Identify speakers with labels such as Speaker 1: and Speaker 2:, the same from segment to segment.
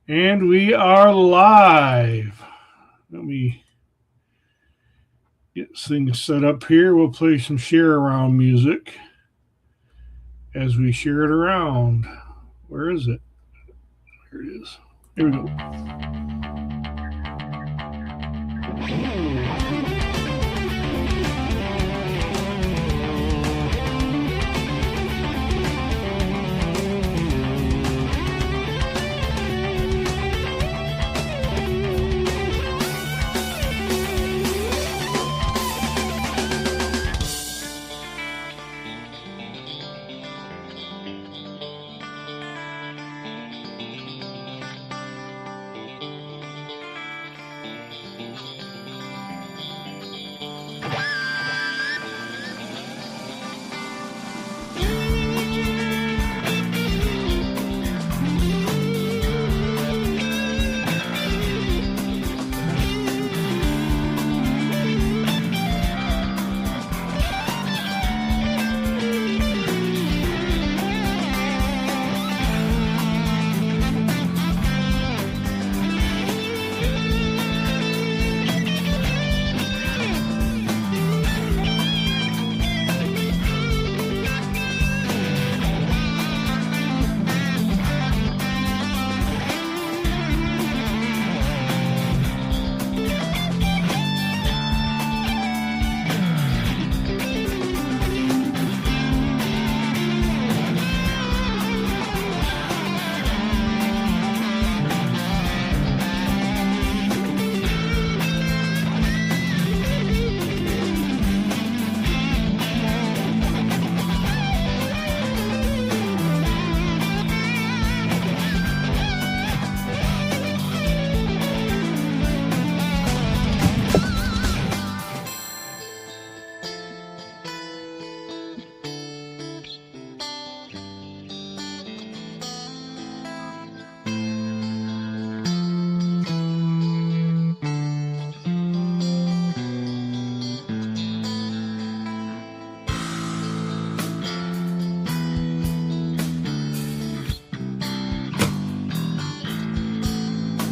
Speaker 1: And we are live. Let me get things set up here. We'll play some share around music as we share it around. Where is it? Here it is. Here we go.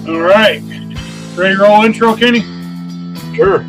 Speaker 1: All right. Ready to roll intro, Kenny?
Speaker 2: Sure.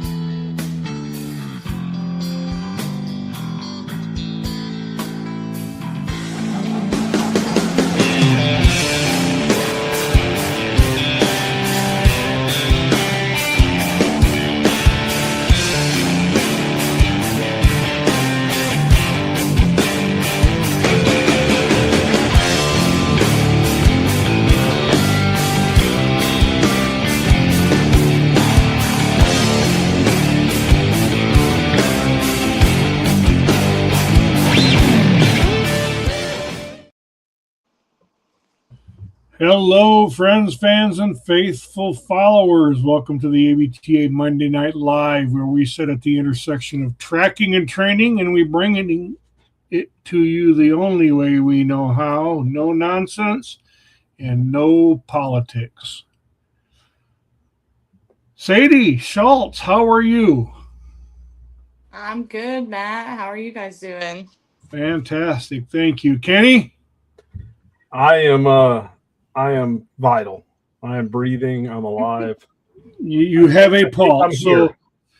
Speaker 1: Hello, friends, fans, and faithful followers. Welcome to the ABTA Monday Night Live, where we sit at the intersection of tracking and training, and we bring it to you the only way we know how. No nonsense and no politics. Sadi, Schulz, how are you?
Speaker 3: I'm good, Matt. How are you guys doing?
Speaker 1: Fantastic. Thank you. Kenny?
Speaker 2: I am vital. I am breathing. I'm alive.
Speaker 1: You have a pulse.
Speaker 2: I'm here.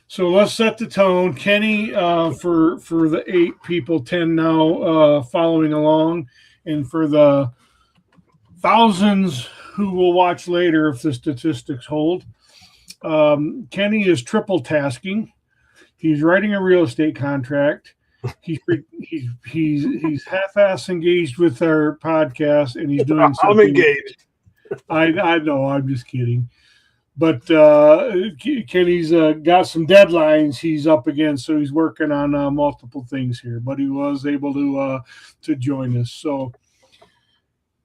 Speaker 1: So let's set the tone. Kenny, for the 8 people, 10 now following along, and for the thousands who will watch later if the statistics hold, Kenny is triple tasking. He's writing a real estate contract. He's half-ass engaged with our podcast, and he's doing something.
Speaker 2: I'm engaged.
Speaker 1: I know. I'm just kidding. But Kenny's got some deadlines he's up against, so he's working on multiple things here. But he was able to join us. So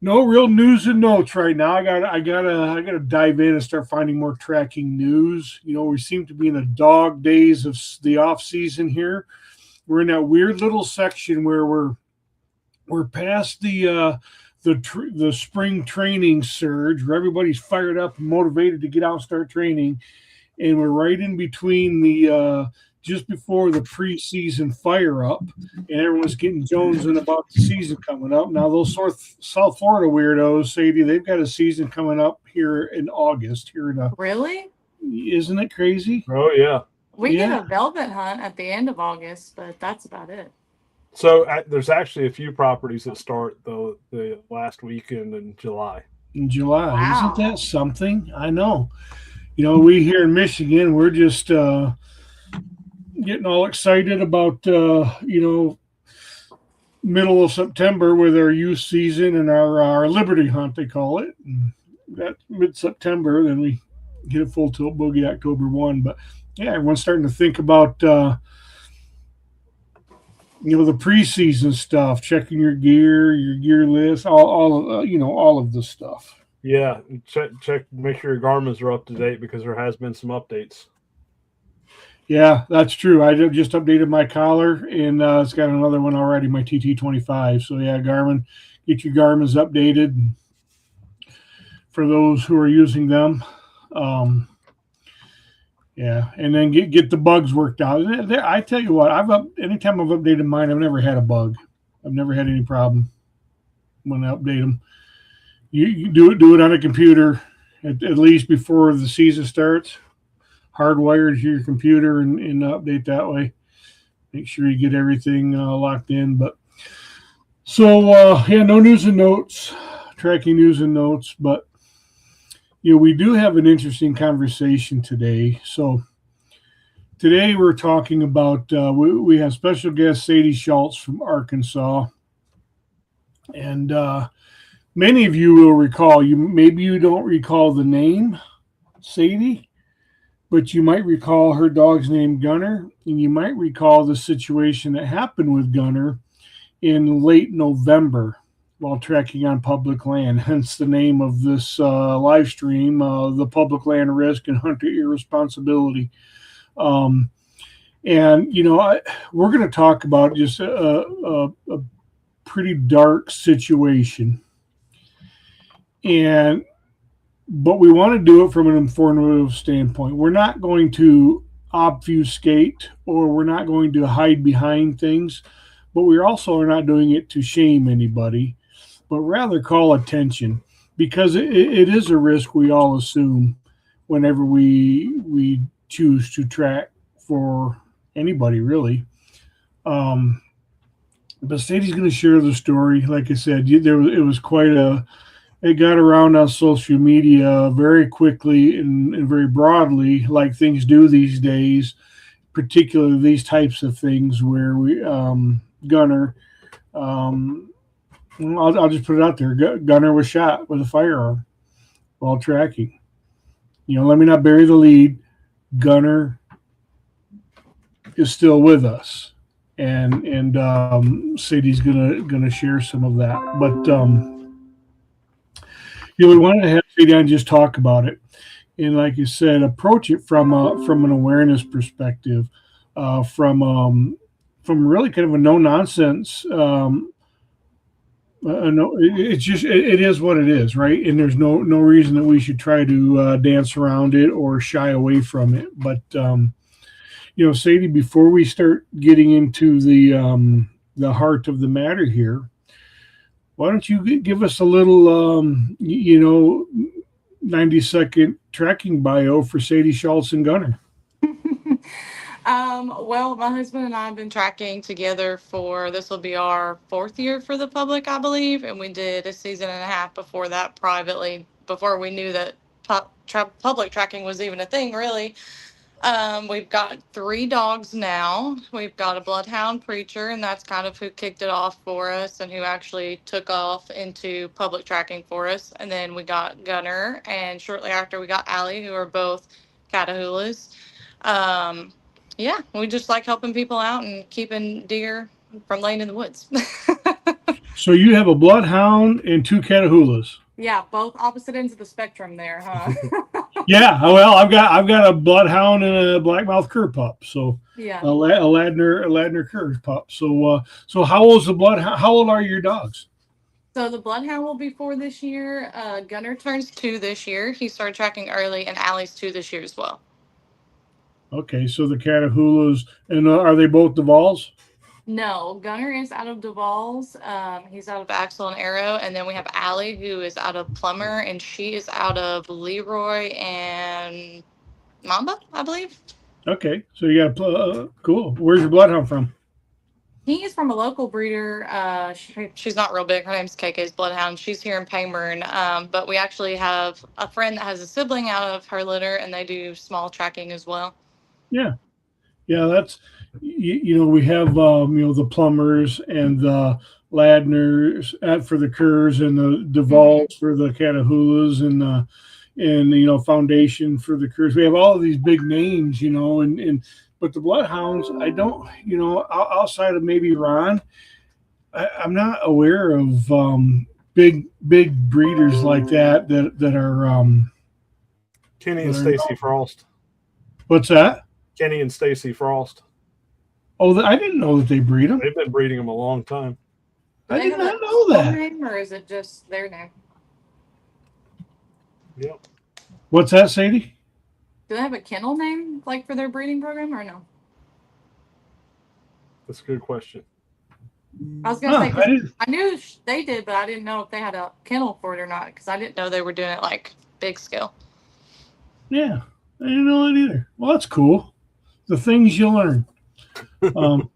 Speaker 1: no real news and notes right now. I gotta dive in and start finding more tracking news. You know, we seem to be in the dog days of the off season here. We're in that weird little section where we're past the spring training surge where everybody's fired up and motivated to get out and start training, and we're right in between the just before the preseason fire up, and everyone's getting jonesing about the season coming up. Now those South Florida weirdos, Sadie, they've got a season coming up here in August.
Speaker 3: Really?
Speaker 1: Isn't it crazy?
Speaker 2: Oh yeah.
Speaker 3: We
Speaker 1: Yeah.
Speaker 3: get a velvet hunt at the end of August, but that's about it.
Speaker 2: So there's actually a few properties that start the last weekend in July.
Speaker 1: In July.
Speaker 3: Wow.
Speaker 1: Isn't that something? I know. We here in Michigan, we're just getting all excited about middle of September with our youth season and our Liberty Hunt, they call it. And that mid-September, then we get a full tilt boogie October 1. But yeah, everyone's starting to think about the preseason stuff, checking your gear list, all of the stuff.
Speaker 2: Yeah, check, make sure your Garmin's are up to date because there has been some updates.
Speaker 1: Yeah, that's true. I just updated my collar, and it's got another one already, my TT25. So yeah, Garmin, get your Garmin's updated for those who are using them. Yeah, and then get the bugs worked out. I tell you what, anytime I've updated mine, I've never had a bug. I've never had any problem when I update them. You do it on a computer at least before the season starts. Hardwired to your computer and update that way. Make sure you get everything locked in. But so no news and notes, tracking news and notes, but we do have an interesting conversation today. So today we're talking about we have special guest Sadi Schulz from Arkansas, and many of you will recall. Maybe you don't recall the name Sadi, but you might recall her dog's name Gunner, and you might recall the situation that happened with Gunner in late November while trekking on public land, hence the name of this live stream, The Public Land Risk and Hunter Irresponsibility. And, we're going to talk about just a pretty dark situation. But we want to do it from an informative standpoint. We're not going to obfuscate, or we're not going to hide behind things, but we also are not doing it to shame anybody, but rather call attention, because it is a risk we all assume whenever we choose to track for anybody, really. But Sadie's going to share the story. Like I said, it was quite it got around on social media very quickly and very broadly, like things do these days, particularly these types of things where we Gunner, I'll just put it out there. Gunner was shot with a firearm while tracking. Let me not bury the lead. Gunner is still with us, and Sadie's gonna share some of that. But we wanted to have Sadie on and just talk about it, and like you said, approach it from an awareness perspective, from really kind of a no nonsense. It is what it is, right? And there's no reason that we should try to dance around it or shy away from it. But Sadie, before we start getting into the heart of the matter here, why don't you give us a little 90-second tracking bio for Sadi Schulz and Gunner?
Speaker 3: Well, my husband and I have been tracking together this will be our 4th year for the public, I believe. And we did a season and a half before that privately, before we knew that public tracking was even a thing, really. We've got 3 dogs now. We've got a bloodhound preacher, and that's kind of who kicked it off for us and who actually took off into public tracking for us. And then we got Gunner, and shortly after we got Allie, who are both Catahoulas. Yeah, we just like helping people out and keeping deer from laying in the woods.
Speaker 1: So you have a bloodhound and 2 Catahoulas.
Speaker 3: Yeah, both opposite ends of the spectrum there, huh?
Speaker 1: Yeah, well, I've got a bloodhound and a blackmouth cur pup. So
Speaker 3: Yeah.
Speaker 1: a Ladner cur pup. So how old's the bloodhound? How old are your dogs?
Speaker 3: So the bloodhound will be 4 this year. Gunner turns 2 this year. He started tracking early, and Allie's 2 this year as well.
Speaker 1: Okay, so the Catahoulas, and are they both Duvals?
Speaker 3: No, Gunner is out of Duval's. He's out of Axel and Arrow, and then we have Allie, who is out of Plummer, and she is out of Leroy and Mamba, I believe.
Speaker 1: Okay, so you got cool. Where's your bloodhound from?
Speaker 3: He is from a local breeder. She's not real big. Her name's KK's Bloodhound. She's here in Payburn. But we actually have a friend that has a sibling out of her litter, and they do small tracking as well.
Speaker 1: Yeah, that's we have the Plumbers and the Ladners for the Curs and the Duvals for the Catahoulas and Foundation for the Curs. We have all of these big names, and but the Bloodhounds, I don't, outside of maybe Ron, I'm not aware of big breeders like that are
Speaker 2: Kenny and Stacy Frost.
Speaker 1: What's that?
Speaker 2: Kenny and Stacy Frost.
Speaker 1: Oh, I didn't know that they breed them.
Speaker 2: They've been breeding them a long time.
Speaker 1: I did not know that.
Speaker 3: Name, or is it just their name?
Speaker 2: Yep.
Speaker 1: What's that, Sadie?
Speaker 3: Do they have a kennel name like for their breeding program or no?
Speaker 2: That's a good question.
Speaker 3: I was gonna say, I knew they did, but I didn't know if they had a kennel for it or not because I didn't know they were doing it like big scale.
Speaker 1: Yeah, I didn't know that either. Well, that's cool. The things you learn. But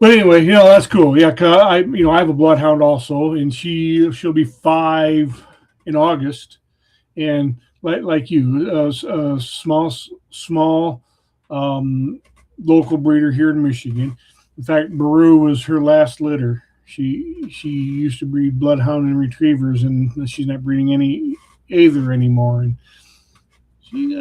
Speaker 1: anyway, that's cool. Yeah, 'cause I have a bloodhound also, and she'll be 5 in August, and like you, small local breeder here in Michigan. In fact, Baru was her last litter. She used to breed bloodhound and retrievers, and she's not breeding either anymore. And she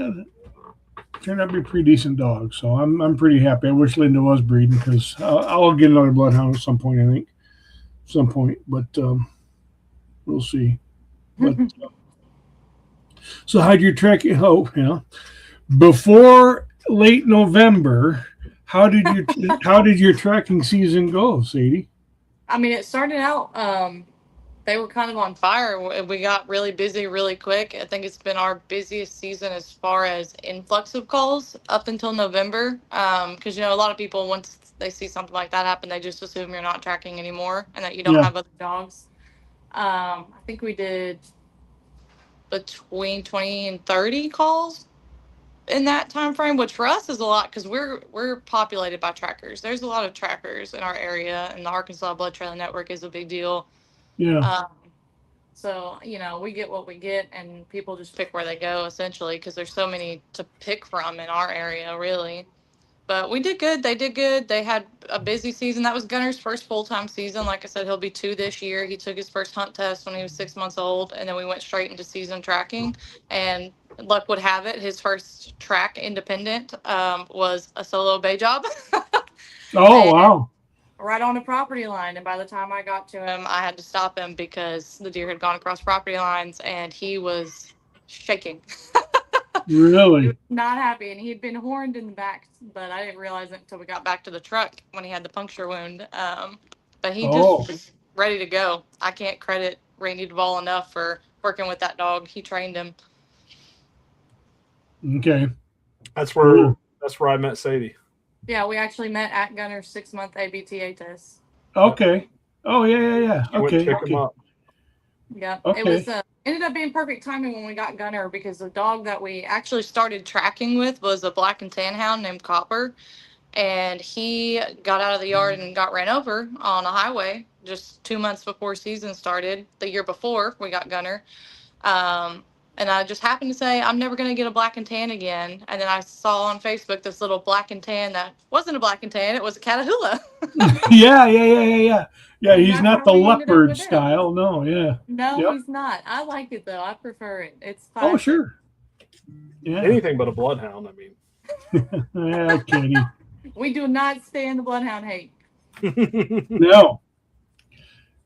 Speaker 1: turned out to be a pretty decent dog, so I'm pretty happy. I wish Linda was breeding because I'll get another bloodhound at some point. I think but we'll see. But so how'd your trek? Oh, yeah. Before late November, how did your trekking season go, Sadie?
Speaker 3: I mean, it started out. They were kind of on fire. We got really busy really quick. I think it's been our busiest season as far as influx of calls up until November. Because a lot of people, once they see something like that happen, they just assume you're not tracking anymore and that you don't have other dogs. I think we did between 20 and 30 calls in that time frame, which for us is a lot because we're populated by trackers. There's a lot of trackers in our area, and the Arkansas Blood Trailing Network is a big deal.
Speaker 1: Yeah.
Speaker 3: So we get what we get, and people just pick where they go essentially because there's so many to pick from in our area, really. But we did good. They did good. They had a busy season. That was Gunner's first full-time season. Like I said, he'll be 2 this year. He took his first hunt test when he was 6 months old, and then we went straight into season tracking. And luck would have it, his first track independent was a solo bay job.
Speaker 1: Oh, wow.
Speaker 3: Right on the property line. And by the time I got to him, I had to stop him because the deer had gone across property lines, and he was shaking.
Speaker 1: Really?
Speaker 3: He was not happy, and he had been horned in the back, but I didn't realize it until we got back to the truck when he had the puncture wound. But he just was ready to go. I can't credit Randy Duvall enough for working with that dog. He trained him.
Speaker 1: Okay.
Speaker 2: That's where I met Sadie.
Speaker 3: Yeah, we actually met at Gunner's 6-month ABTA test.
Speaker 1: Okay. Oh, yeah. Okay.
Speaker 2: Pick him up.
Speaker 3: Yeah.
Speaker 1: Okay.
Speaker 3: It was ended up being perfect timing when we got Gunner because the dog that we actually started tracking with was a black and tan hound named Copper. And he got out of the yard and got ran over on a highway just 2 months before season started, the year before we got Gunner. And I just happened to say, I'm never going to get a black and tan again. And then I saw on Facebook this little black and tan that wasn't a black and tan. It was a Catahoula.
Speaker 1: Yeah. Yeah, he's not the leopard style. No, yeah.
Speaker 3: No, he's not. I like it, though. I prefer it. It's fine.
Speaker 1: Oh, sure. Yeah.
Speaker 2: Anything but a bloodhound, I mean.
Speaker 1: Yeah, Kenny.
Speaker 3: We do not stand the bloodhound hate.
Speaker 1: No,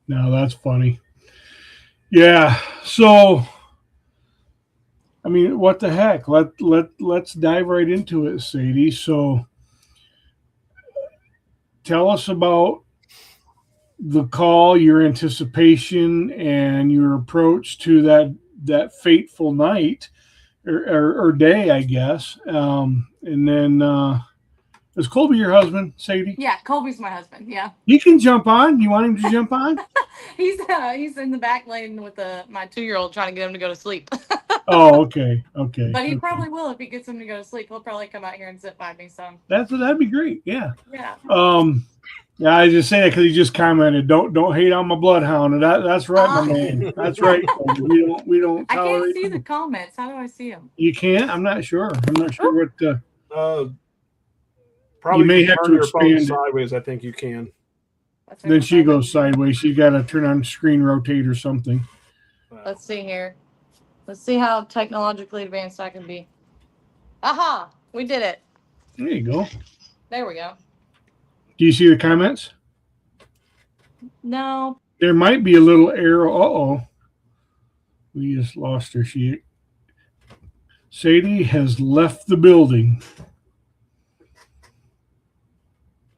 Speaker 1: that's funny. Yeah, so I mean, what the heck? Let's dive right into it, Sadie. So tell us about the call, your anticipation, and your approach to that fateful night, or day, I guess. And then is Colby your husband, Sadie?
Speaker 3: Yeah, Colby's my husband. Yeah,
Speaker 1: He can jump on. You want him to jump on?
Speaker 3: he's in the back lane with my 2-year-old trying to get him to go to sleep.
Speaker 1: Oh, okay, okay.
Speaker 3: But he
Speaker 1: okay.
Speaker 3: probably will if he gets him to go to sleep. He'll probably come out here and sit by me. So
Speaker 1: That'd be great. Yeah.
Speaker 3: yeah.
Speaker 1: Yeah, I just say that because he just commented, "Don't hate on my bloodhound." And that's right, my man. That's right. Colby. We don't
Speaker 3: I can't
Speaker 1: tolerate
Speaker 3: see
Speaker 1: them.
Speaker 3: the comments. How do I see them?
Speaker 1: You can't. I'm not sure. I'm not sure what.
Speaker 2: Probably
Speaker 1: You may
Speaker 2: if
Speaker 1: have
Speaker 2: turn
Speaker 1: to
Speaker 2: your phone
Speaker 1: expand it.
Speaker 2: sideways. I think you can.
Speaker 1: Then she goes sideways. She's got to turn on screen rotate or something.
Speaker 3: Let's see here. Let's see how technologically advanced I can be. Aha! We did it.
Speaker 1: There you go.
Speaker 3: There we go.
Speaker 1: Do you see the comments?
Speaker 3: No.
Speaker 1: There might be a little arrow. Uh-oh. We just lost her. Sadie has left the building.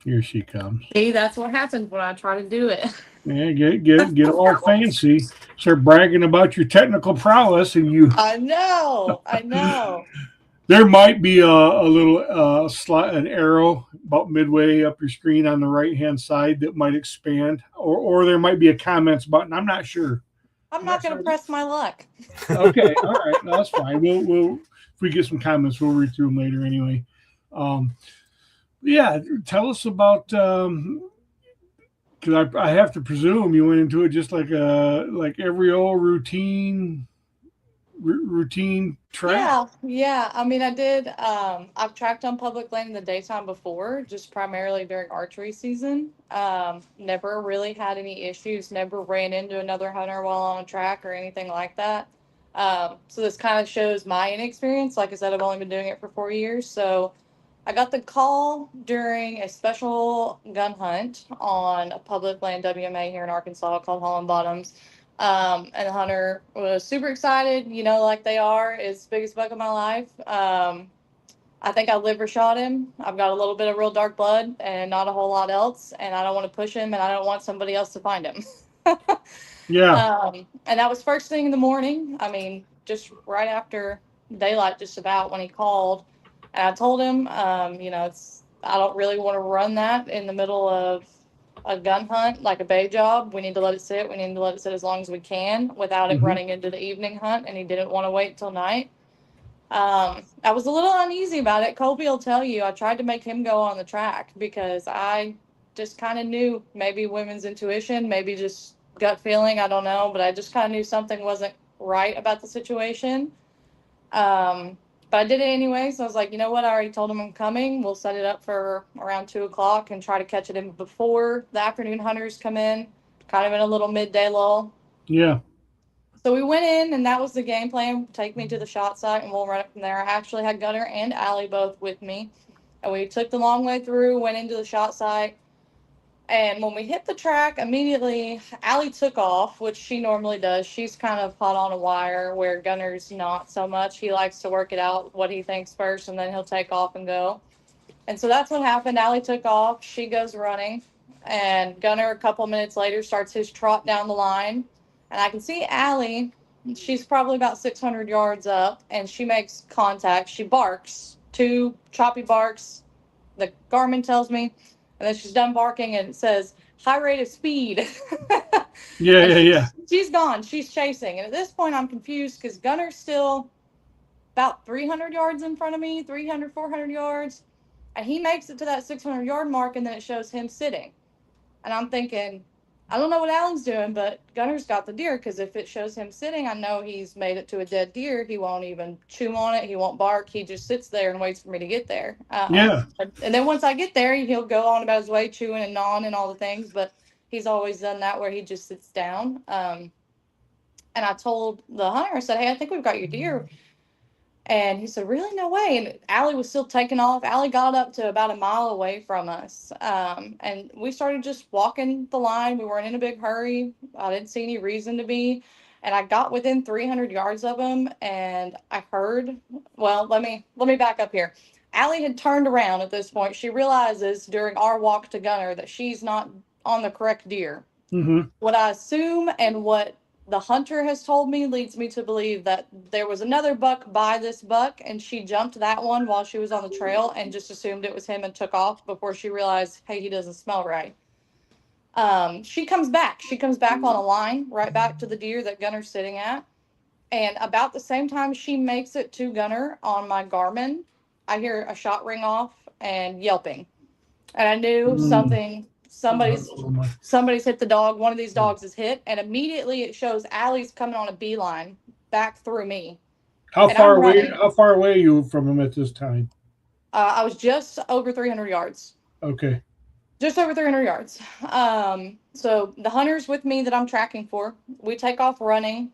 Speaker 1: Here she comes.
Speaker 3: See, that's what happens when I try to do it.
Speaker 1: Yeah, get all fancy. Start bragging about your technical prowess, and you.
Speaker 3: I know.
Speaker 1: There might be a little an arrow about midway up your screen on the right hand side that might expand, or there might be a comments button. I'm not sure.
Speaker 3: I'm not going to press my luck.
Speaker 1: Okay, all right, no, that's fine. We'll if we get some comments, we'll read through them later anyway. Yeah, tell us about because I have to presume you went into it just like every old routine track.
Speaker 3: Yeah. I mean, I did. I've tracked on public land in the daytime before, just primarily during archery season. Never really had any issues. Never ran into another hunter while on a track or anything like that. So this kind of shows my inexperience. Like I said, I've only been doing it for 4 years. So I got the call during a special gun hunt on a public land WMA here in Arkansas called Holland Bottoms. And the hunter was super excited, like they are. It's the biggest buck of my life. I think I liver shot him. I've got a little bit of real dark blood and not a whole lot else. And I don't want to push him and I don't want somebody else to find him.
Speaker 1: Yeah.
Speaker 3: And that was first thing in the morning. I mean, just right after daylight, just about when he called. And I told him, I don't really want to run that in the middle of a gun hunt, like a bay job. We need to let it sit. We need to let it sit as long as we can without it running into the evening hunt. And he didn't want to wait till night. I was a little uneasy about it. Colby will tell you, I tried to make him go on the track because I just kind of knew maybe women's intuition, maybe just gut feeling. I don't know, but I just kind of knew something wasn't right about the situation. But I did it anyway. So I was like, you know what? I already told him I'm coming. We'll set it up for around 2:00 and try to catch it in before the afternoon hunters come in, kind of in a little midday lull.
Speaker 1: Yeah.
Speaker 3: So we went in, and that was the game plan. Take me to the shot site, and we'll run it from there. I actually had Gunner and Allie both with me. And we took the long way through, went into the shot site. And when we hit the track, immediately, Allie took off, which she normally does. She's kind of hot on a wire, where Gunner's not so much. He likes to work it out, what he thinks first, and then he'll take off and go. And so that's what happened. Allie took off. She goes running. And Gunner, a couple minutes later, starts his trot down the line. And I can see Allie. She's probably about 600 yards up, and she makes contact. She barks, 2 choppy barks. The Garmin tells me. And then she's done barking, and it says, high rate of speed.
Speaker 1: Yeah.
Speaker 3: She's gone. She's chasing. And at this point, I'm confused because Gunner's still about 300 yards in front of me, 300, 400 yards. And he makes it to that 600-yard mark, and then it shows him sitting. And I'm thinking, I don't know what Alan's doing, but Gunner's got the deer, because if it shows him sitting, I know he's made it to a dead deer. He won't even chew on it. He won't bark. He just sits there and waits for me to get there.
Speaker 1: Yeah.
Speaker 3: And then once I get there, he'll go on about his way, chewing and gnawing and all the things, but he's always done that where he just sits down. And I told the hunter, I said, hey, I think we've got your deer. And he said, really? No way. And Allie was still taking off. Allie got up to about a mile away from us. And we started just walking the line. We weren't in a big hurry. I didn't see any reason to be. And I got within 300 yards of him, and I heard, well, let me back up here. Allie had turned around at this point. She realizes during our walk to Gunner that she's not on the correct deer.
Speaker 1: Mm-hmm.
Speaker 3: What I assume and what the hunter has told me leads me to believe that there was another buck by this buck, and she jumped that one while she was on the trail and just assumed it was him and took off before she realized, hey, he doesn't smell right. She comes back. She comes back on a line right back to the deer that Gunner's sitting at. And about the same time she makes it to Gunner on my Garmin, I hear a shot ring off and yelping. And I knew somebody's hit the dog. One of these dogs is hit, and immediately it shows Allie's coming on a beeline back through me.
Speaker 1: How
Speaker 3: And
Speaker 1: far
Speaker 3: I'm
Speaker 1: away?
Speaker 3: running.
Speaker 1: How far away are you from him at this time?
Speaker 3: I was just over 300 yards.
Speaker 1: Okay.
Speaker 3: Just over 300 yards. So the hunter's with me that I'm tracking for. We take off running.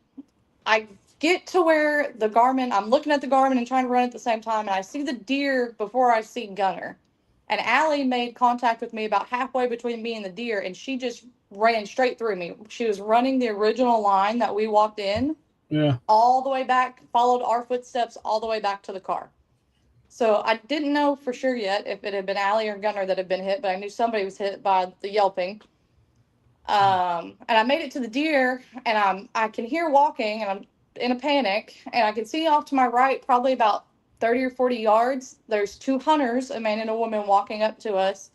Speaker 3: I get to where the Garmin, I'm looking at the Garmin and trying to run at the same time, and I see the deer before I see Gunner. And Allie made contact with me about halfway between me and the deer, and she just ran straight through me. She was running the original line that we walked in,
Speaker 1: Yeah.
Speaker 3: all the way back, followed our footsteps all the way back to the car. So I didn't know for sure yet if it had been Allie or Gunner that had been hit, but I knew somebody was hit by the yelping. And I made it to the deer, and I can hear walking, and I'm in a panic, and I can see off to my right, probably about 30 or 40 yards. There's two hunters, a man and a woman, walking up to us,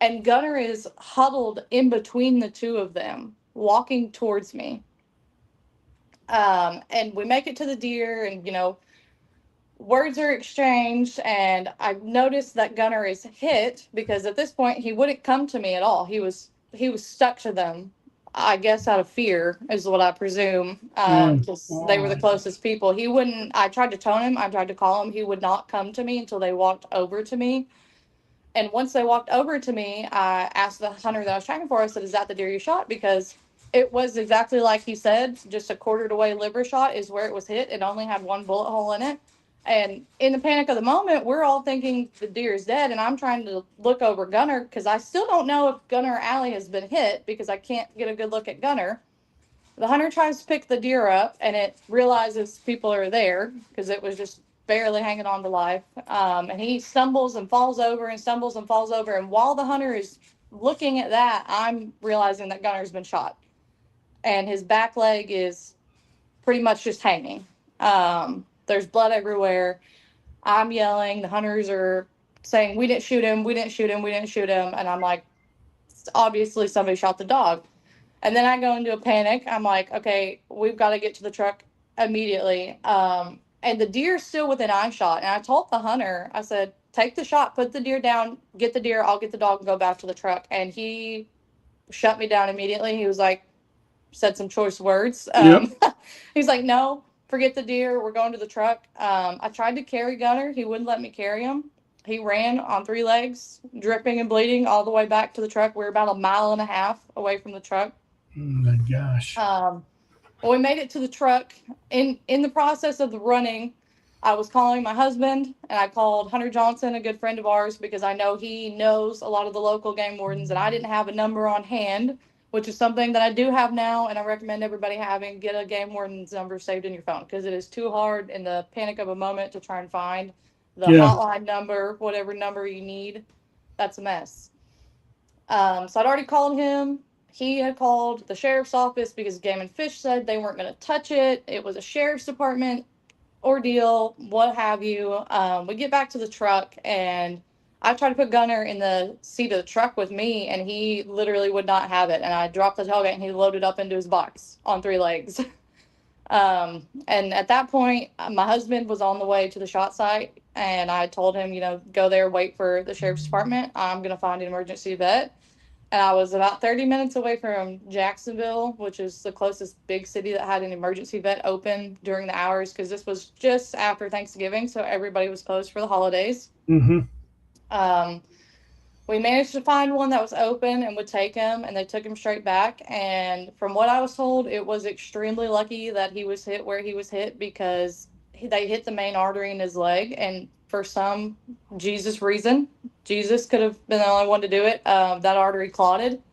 Speaker 3: and Gunner is huddled in between the two of them, walking towards me. And we make it to the deer, and words are exchanged, and I noticed that Gunner is hit because at this point he wouldn't come to me at all. He was stuck to them, I guess out of fear is what I presume, because they were the closest people. He wouldn't. I tried to tone him. I tried to call him. He would not come to me until they walked over to me. And once they walked over to me, I asked the hunter that I was tracking for. I said, "Is that the deer you shot?" Because it was exactly like he said. Just a quartered away liver shot is where it was hit. It only had one bullet hole in it. And in the panic of the moment, we're all thinking the deer is dead. And I'm trying to look over Gunner because I still don't know if Gunner or Allie has been hit because I can't get a good look at Gunner. The hunter tries to pick the deer up, and it realizes people are there because it was just barely hanging on to life. And he stumbles and falls over and stumbles and falls over. And while the hunter is looking at that, I'm realizing that Gunner's been shot. And his back leg is pretty much just hanging. There's blood everywhere. I'm yelling. The hunters are saying, "We didn't shoot him. We didn't shoot him. We didn't shoot him." And I'm like, obviously somebody shot the dog. And then I go into a panic. I'm like, okay, we've got to get to the truck immediately. And the deer's still within eye shot. And I told the hunter, I said, take the shot, put the deer down, get the deer, I'll get the dog and go back to the truck. And he shut me down immediately. He was like, said some choice words. He's like, no, forget the deer. We're going to the truck. I tried to carry Gunner. He wouldn't let me carry him. He ran on three legs, dripping and bleeding all the way back to the truck. We were about a mile and a half away from the truck.
Speaker 1: Oh my gosh.
Speaker 3: When we made it to the truck, in the process of the running, I was calling my husband, and I called Hunter Johnson, a good friend of ours, because I know he knows a lot of the local game wardens, and I didn't have a number on hand, which is something that I do have now, and I recommend everybody get a game warden's number saved in your phone, because it is too hard in the panic of a moment to try and find the hotline number, whatever number you need. That's a mess. So I'd already called him. He had called the sheriff's office because Game and Fish said they weren't going to touch it. It was a sheriff's department ordeal, what have you. We get back to the truck, and I tried to put Gunner in the seat of the truck with me, and he literally would not have it. And I dropped the tailgate, and he loaded up into his box on three legs. And at that point, my husband was on the way to the shot site, and I told him, go there, wait for the sheriff's department. I'm going to find an emergency vet. And I was about 30 minutes away from Jacksonville, which is the closest big city that had an emergency vet open during the hours, because this was just after Thanksgiving, so everybody was closed for the holidays. We managed to find one that was open and would take him, and they took him straight back. And from what I was told, it was extremely lucky that he was hit where he was hit, because they hit the main artery in his leg, and for some Jesus reason, Jesus could have been the only one to do it, that artery clotted.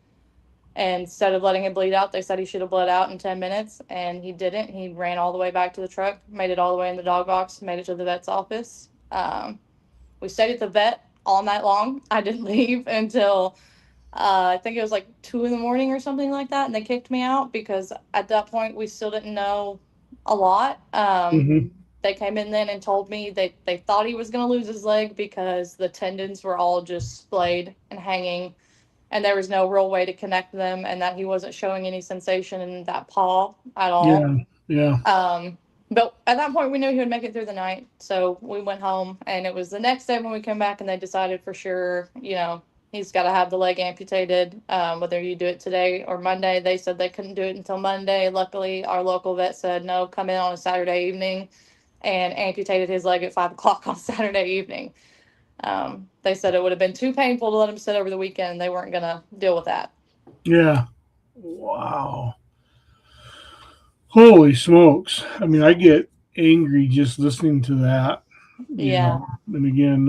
Speaker 3: And instead of letting it bleed out, they said he should have bled out in 10 minutes, and he didn't. He ran all the way back to the truck, made it all the way in the dog box, made it to the vet's office. We stayed at the vet all night long. I didn't leave until I think it was like 2 in the morning or something like that, and they kicked me out because at that point we still didn't know a lot.
Speaker 1: Mm-hmm.
Speaker 3: They came in then and told me they thought he was going to lose his leg because the tendons were all just splayed and hanging, and there was no real way to connect them, and that he wasn't showing any sensation in that paw at all.
Speaker 1: Yeah. Yeah.
Speaker 3: But at that point, we knew he would make it through the night. So we went home, and it was the next day when we came back, and they decided for sure, he's got to have the leg amputated, whether you do it today or Monday. They said they couldn't do it until Monday. Luckily, our local vet said, no, come in on a Saturday evening, and amputated his leg at 5 o'clock on Saturday evening. They said it would have been too painful to let him sit over the weekend, and they weren't going to deal with that.
Speaker 1: Yeah. Wow. Holy smokes. I mean, I get angry just listening to that.
Speaker 3: Yeah.
Speaker 1: And again,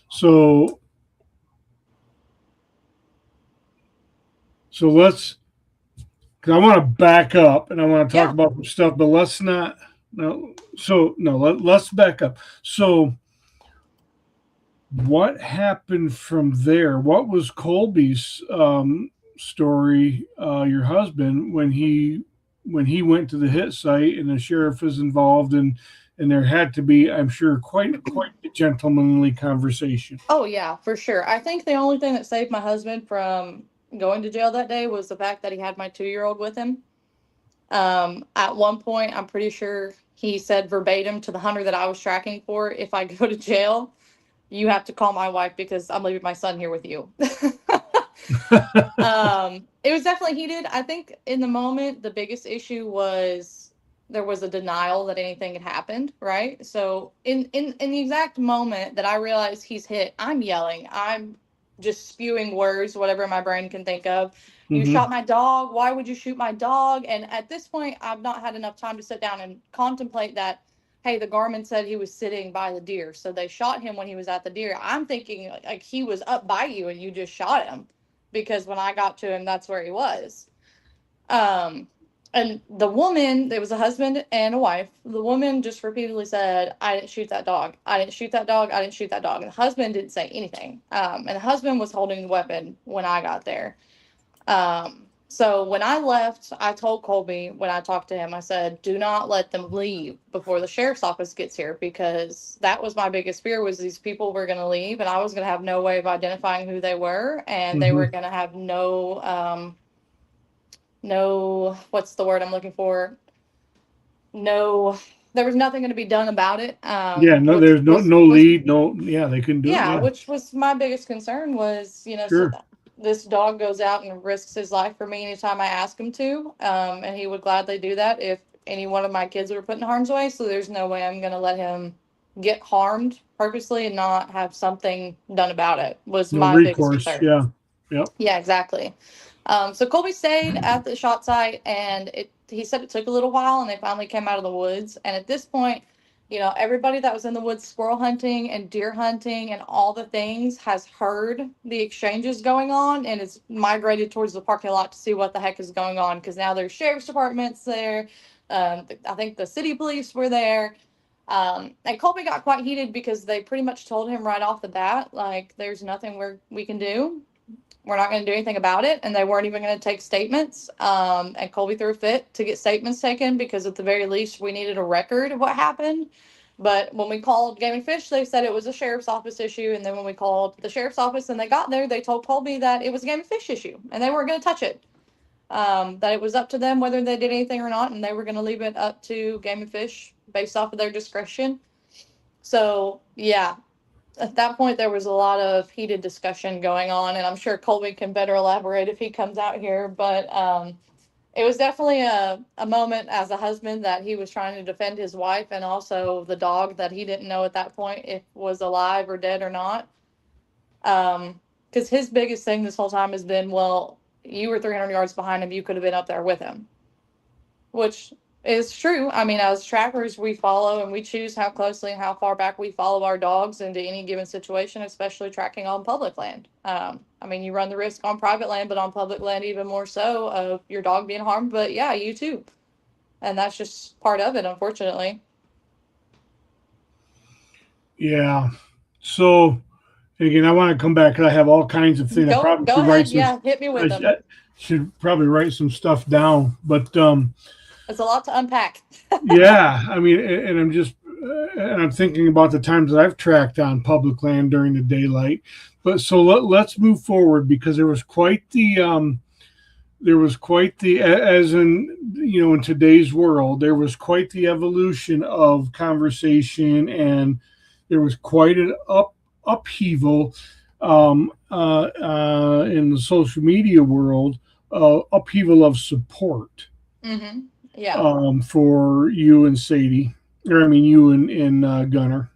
Speaker 1: so let's, because I want to back up and I want to talk about some stuff, but let's not. No. So no, let's back up. So what happened from there? What was Colby's story? Your husband, when he went to the hit site and the sheriff is involved, and there had to be, I'm sure, quite a gentlemanly conversation.
Speaker 3: Oh yeah, for sure. I think the only thing that saved my husband from going to jail that day was the fact that he had my 2-year-old with him. At one point, I'm pretty sure he said verbatim to the hunter that I was tracking for, if I go to jail, you have to call my wife because I'm leaving my son here with you. It was definitely heated. I think in the moment, the biggest issue was there was a denial that anything had happened, right? So in the exact moment that I realized he's hit, I'm yelling. I'm just spewing words, whatever my brain can think of. You
Speaker 1: Mm-hmm.
Speaker 3: shot my dog. Why would you shoot my dog? And at this point, I've not had enough time to sit down and contemplate that. Hey, the Garmin said he was sitting by the deer, so they shot him when he was at the deer. I'm thinking like he was up by you and you just shot him, because when I got to him, that's where he was. And the woman, there was a husband and a wife. The woman just repeatedly said, I didn't shoot that dog. I didn't shoot that dog. I didn't shoot that dog. And the husband didn't say anything. And the husband was holding the weapon when I got there. So when I left, I told Colby, when I talked to him, I said, do not let them leave before the sheriff's office gets here, because that was my biggest fear, was these people were going to leave and I was going to have no way of identifying who they were. And they were going to have no, what's the word I'm looking for? No, there was nothing going to be done about it.
Speaker 1: Yeah, no,
Speaker 3: Which
Speaker 1: there's no lead, no, yeah, they couldn't do it.
Speaker 3: yeah,
Speaker 1: Yeah,
Speaker 3: which was my biggest concern was, so
Speaker 1: sure.
Speaker 3: this dog goes out and risks his life for me anytime I ask him to. And he would gladly do that if any one of my kids were put in harm's way. So there's no way I'm going to let him get harmed purposely and not have something done about it, was
Speaker 1: No
Speaker 3: my biggest
Speaker 1: recourse.
Speaker 3: concern.
Speaker 1: Yeah, yep.
Speaker 3: Yeah, exactly. So Colby stayed at the shot site, and he said it took a little while, and they finally came out of the woods. And at this point, everybody that was in the woods squirrel hunting and deer hunting and all the things has heard the exchanges going on and is migrated towards the parking lot to see what the heck is going on, because now there's sheriff's departments there. I think the city police were there. And Colby got quite heated because they pretty much told him right off the bat, like, there's nothing we can do. We're not going to do anything about it. And they weren't even going to take statements. And Colby threw a fit to get statements taken, because at the very least we needed a record of what happened. But when we called Game and Fish, they said it was a sheriff's office issue. And then when we called the sheriff's office and they got there, they told Colby that it was a Game and Fish issue and they weren't going to touch it. That it was up to them whether they did anything or not, and they were going to leave it up to Game and Fish based off of their discretion. So yeah, at that point there was a lot of heated discussion going on, and I'm sure Colby can better elaborate if he comes out here. But it was definitely a moment as a husband that he was trying to defend his wife, and also the dog that he didn't know at that point if was alive or dead or not. Because his biggest thing this whole time has been, well, you were 300 yards behind him, you could have been up there with him, which is true. I mean, as trackers, we follow and we choose how closely and how far back we follow our dogs into any given situation, especially tracking on public land. I mean, you run the risk on private land, but on public land even more so, of your dog being harmed. But yeah, you too. And that's just part of it, unfortunately.
Speaker 1: Yeah. So, And again, I want to come back, and I have all kinds of things. I probably
Speaker 3: Go
Speaker 1: should
Speaker 3: ahead.
Speaker 1: write some.
Speaker 3: Yeah, hit me with them.
Speaker 1: I should probably write some stuff down, but
Speaker 3: It's a lot to unpack.
Speaker 1: yeah, I mean, and I'm just, and I'm thinking about the times that I've tracked on public land during the daylight. But so let's move forward, because there was quite the, as in, in today's world, there was quite the evolution of conversation, and there was quite an upheaval in the social media world, upheaval of support
Speaker 3: Mm-hmm. Yeah.
Speaker 1: for you and Sadie, or I mean you and Gunner,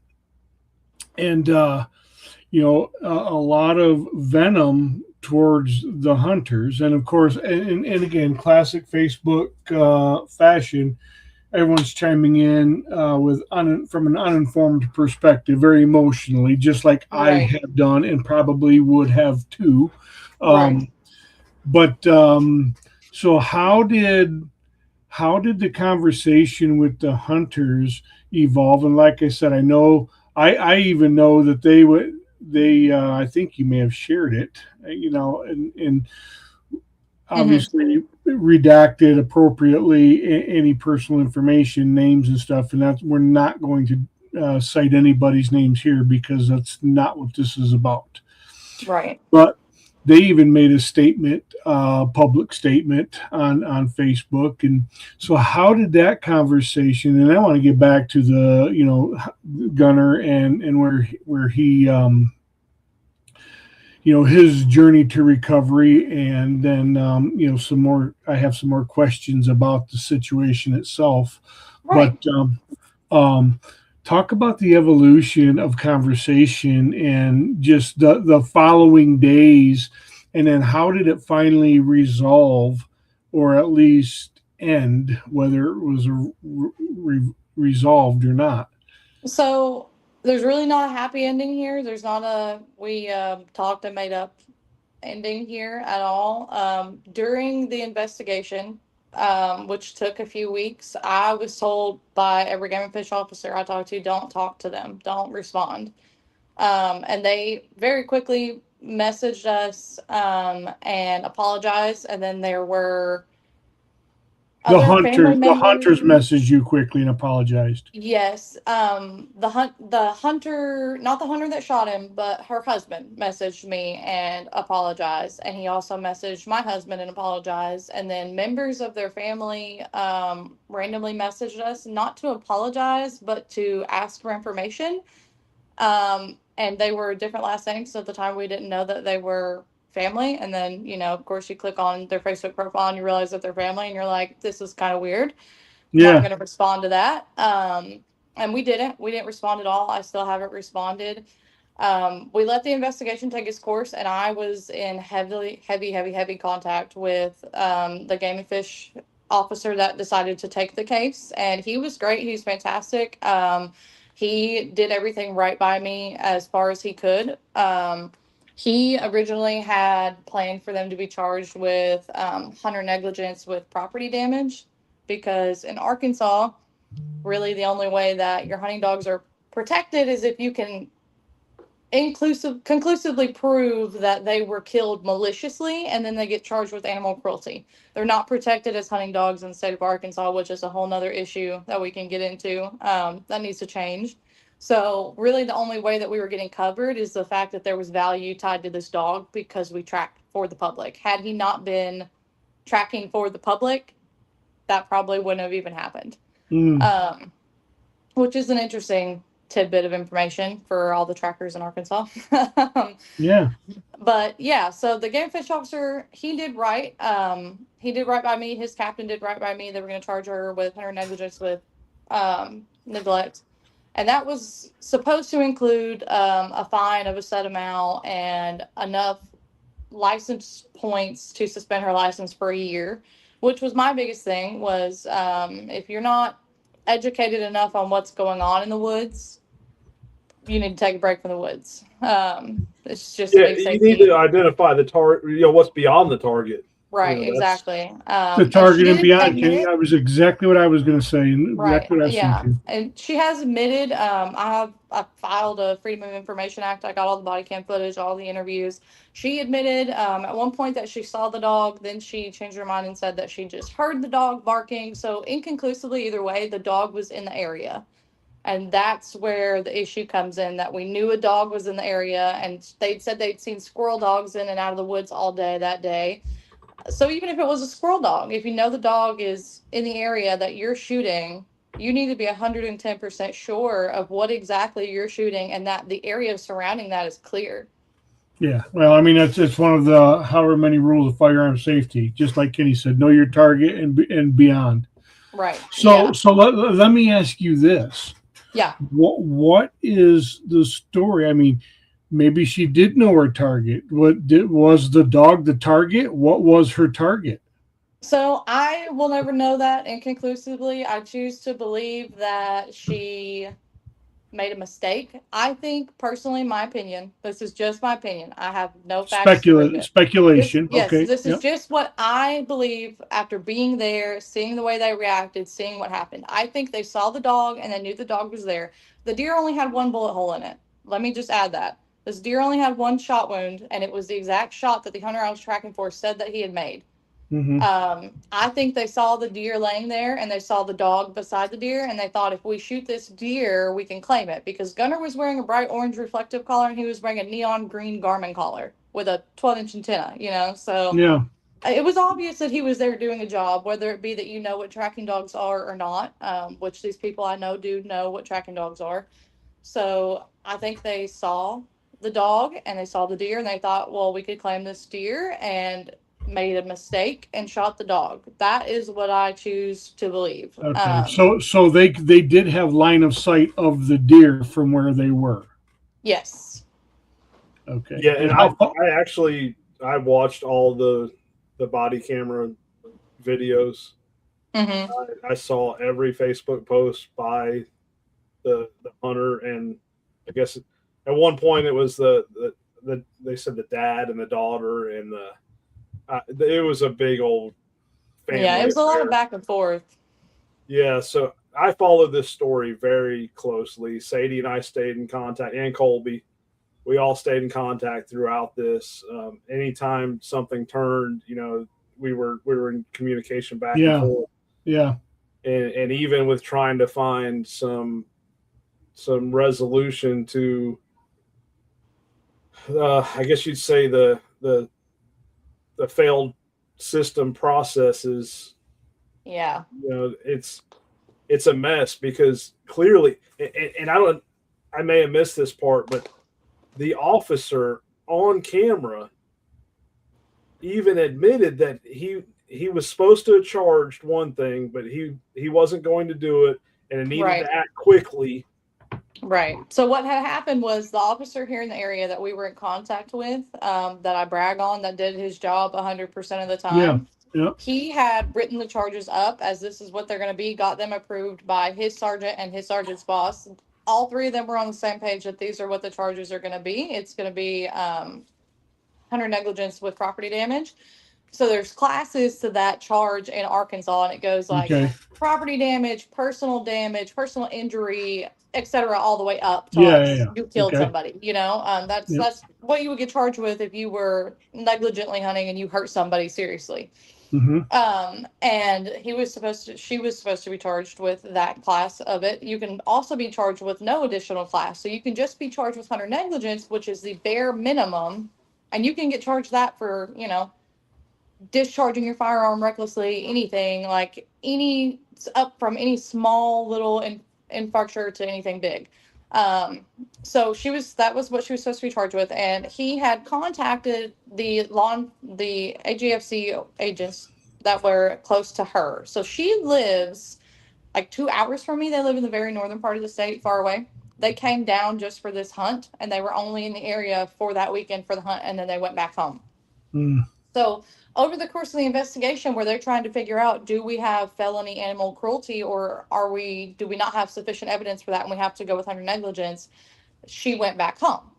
Speaker 1: and a lot of venom towards the hunters, and of course, and again, classic Facebook fashion. Everyone's chiming in from an uninformed perspective, very emotionally, just like I
Speaker 3: Right.
Speaker 1: have done and probably would have too.
Speaker 3: Right.
Speaker 1: But so how did the conversation with the hunters evolve? And like I said, I know I even know that they I think you may have shared it, and obviously redacted appropriately any personal information, names and stuff, and that we're not going to cite anybody's names here, because that's not what this is about.
Speaker 3: Right.
Speaker 1: But they even made a statement, public statement on Facebook. And so how did that conversation, and I want to get back to the, Gunner and where he, his journey to recovery. And then, I have some more questions about the situation itself.
Speaker 3: Right.
Speaker 1: But talk about the evolution of conversation and just the following days, and then how did it finally resolve, or at least end, whether it was resolved or not.
Speaker 3: So there's really not a happy ending here. There's not we talked and made up ending here at all. During the investigation, which took a few weeks, I was told by every game and fish officer I talked to, don't talk to them, don't respond. And they very quickly messaged us and apologized. And then there were
Speaker 1: The
Speaker 3: other family
Speaker 1: hunters
Speaker 3: members.
Speaker 1: messaged you quickly and apologized.
Speaker 3: Yes. The hunter, not the hunter that shot him, but her husband messaged me and apologized. And he also messaged my husband and apologized. And then members of their family randomly messaged us, not to apologize, but to ask for information. And they were different last names. So at the time we didn't know that they were family. And then, of course you click on their Facebook profile and you realize that they're family and you're like, this is kind of weird. Not
Speaker 1: Yeah.
Speaker 3: going to respond to that. And we didn't respond at all. I still haven't responded. We let the investigation take its course, and I was in heavy contact with the game and fish officer that decided to take the case. And he was great. He was fantastic. He did everything right by me as far as he could. He originally had planned for them to be charged with hunter negligence with property damage, because in Arkansas, really the only way that your hunting dogs are protected is if you can conclusively prove that they were killed maliciously, and then they get charged with animal cruelty. They're not protected as hunting dogs in the state of Arkansas, which is a whole nother issue that we can get into. That needs to change. So really the only way that we were getting covered is the fact that there was value tied to this dog because we tracked for the public. Had he not been tracking for the public, that probably wouldn't have even happened. Which is an interesting tidbit of information for all the trackers in Arkansas.
Speaker 1: Yeah.
Speaker 3: But yeah, so the game fish officer, he did right. He did right by me. His captain did right by me. They were going to charge her with hunter negligence with neglect. And that was supposed to include a fine of a set amount and enough license points to suspend her license for a year, which was my biggest thing was if you're not educated enough on what's going on in the woods, you need to take a break from the woods. It's just
Speaker 2: you need to identify the target, what's beyond the target.
Speaker 3: Right,
Speaker 2: You know, that's
Speaker 3: exactly.
Speaker 1: The
Speaker 3: And she
Speaker 1: target and
Speaker 3: did
Speaker 1: beyond,
Speaker 3: admit
Speaker 1: Kenny. I was exactly what I was going to say, and
Speaker 3: right,
Speaker 1: exactly what I was
Speaker 3: yeah.
Speaker 1: thinking.
Speaker 3: And she has admitted, I filed a Freedom of Information Act. I got all the body cam footage, all the interviews. She admitted at one point that she saw the dog, then she changed her mind and said that she just heard the dog barking. So inconclusively, either way, the dog was in the area. And that's where the issue comes in, that we knew a dog was in the area, and they'd said they'd seen squirrel dogs in and out of the woods all day that day. So even if it was a squirrel dog, if you know the dog is in the area that you're shooting, you need to be 110% sure of what exactly you're shooting and that the area surrounding that is clear.
Speaker 1: Yeah, well, I mean it's one of the however many rules of firearm safety. Just like Kenny said, know your target and beyond.
Speaker 3: Right.
Speaker 1: So
Speaker 3: Yeah.
Speaker 1: so let me ask you this:
Speaker 3: Yeah.
Speaker 1: what is the story? I mean, maybe she did know her target. Was the dog the target? What was her target?
Speaker 3: So I will never know that inconclusively. I choose to believe that she made a mistake. I think personally, my opinion, this is just my opinion. I have no facts to prove it.
Speaker 1: Speculation.
Speaker 3: Yes,
Speaker 1: Okay.
Speaker 3: this is
Speaker 1: Yep.
Speaker 3: just what I believe after being there, seeing the way they reacted, seeing what happened. I think they saw the dog and they knew the dog was there. The deer only had one bullet hole in it. Let me just add that. This deer only had one shot wound, and it was the exact shot that the hunter I was tracking for said that he had made.
Speaker 1: Mm-hmm.
Speaker 3: I think they saw the deer laying there and they saw the dog beside the deer, and they thought if we shoot this deer, we can claim it, because Gunner was wearing a bright orange reflective collar and he was wearing a neon green Garmin collar with a 12-inch antenna, so
Speaker 1: Yeah.
Speaker 3: it was obvious that he was there doing a job, whether it be that you know what tracking dogs are or not, which these people I know do know what tracking dogs are. So I think they saw the dog and they saw the deer and they thought, well, we could claim this deer, and made a mistake and shot the dog. That is what I choose to believe.
Speaker 1: Okay. So they did have line of sight of the deer from where they were.
Speaker 3: Yes.
Speaker 1: Okay.
Speaker 2: yeah.
Speaker 1: And
Speaker 2: And
Speaker 1: how far?
Speaker 2: I watched all the body camera videos.
Speaker 3: Mm-hmm.
Speaker 2: I saw every Facebook post by the hunter, and I guess at one point it was the they said the dad and the daughter, and it was a big old
Speaker 3: Yeah, it
Speaker 2: family
Speaker 3: was a lot of
Speaker 2: affair.
Speaker 3: back and forth.
Speaker 2: Yeah, so I followed this story very closely. Sadie and I stayed in contact, and Colby. We all stayed in contact throughout this. Anytime something turned, we were in communication back and
Speaker 1: Yeah.
Speaker 2: forth,
Speaker 1: Yeah.
Speaker 2: and even with trying to find some resolution to, I guess you'd say the failed system processes.
Speaker 3: Yeah.
Speaker 2: It's a mess because clearly, and I may have missed this part, but the officer on camera even admitted that he was supposed to have charged one thing, but he wasn't going to do it, and it needed
Speaker 3: Right.
Speaker 2: to act quickly.
Speaker 3: Right. So what had happened was the officer here in the area that we were in contact with, that I brag on, that did his job 100% of the
Speaker 1: Yeah.
Speaker 3: time.
Speaker 1: Yeah.
Speaker 3: He had written the charges up as this is what they're going to be, got them approved by his sergeant and his sergeant's boss. All three of them were on the same page that these are what the charges are going to be. It's going to be hunter negligence with property damage. So there's classes to that charge in Arkansas, and it goes like
Speaker 1: Okay.
Speaker 3: property damage, personal injury, etc., all the way up to
Speaker 1: Yeah.
Speaker 3: like
Speaker 1: Yeah. Yeah.
Speaker 3: you killed
Speaker 1: Okay.
Speaker 3: somebody. That's
Speaker 1: Yep.
Speaker 3: what you would get charged with if you were negligently hunting and you hurt somebody seriously.
Speaker 1: Mm-hmm.
Speaker 3: And she was supposed to be charged with that class of it. You can also be charged with no additional class. So you can just be charged with hunter negligence, which is the bare minimum. And you can get charged that for, discharging your firearm recklessly, anything like up from any small little infarcture to anything big. So that was what she was supposed to be charged with, and he had contacted the AGFC agents that were close to her. So she lives like 2 hours from me. They live in the very northern part of the state, far away. They came down just for this hunt, and they were only in the area for that weekend for the hunt, and then they went back home.
Speaker 1: Mm.
Speaker 3: So over the course of the investigation, where they're trying to figure out, do we have felony animal cruelty, or do we not have sufficient evidence for that and we have to go with hunter negligence? She went back home.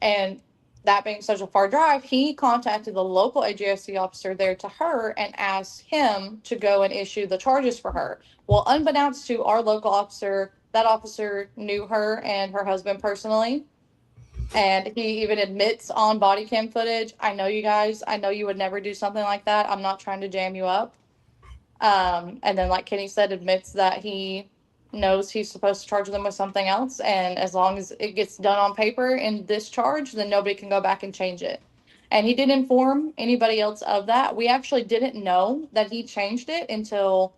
Speaker 3: And that being such a far drive, he contacted the local AGSC officer there to her and asked him to go and issue the charges for her. Well, unbeknownst to our local officer, that officer knew her and her husband personally. And he even admits on body cam footage, I know you guys, I know you would never do something like that. I'm not trying to jam you up. And then, like Kenny said, admits that he knows he's supposed to charge them with something else. And as long as it gets done on paper in this charge, then nobody can go back and change it. And he didn't inform anybody else of that. We actually didn't know that he changed it until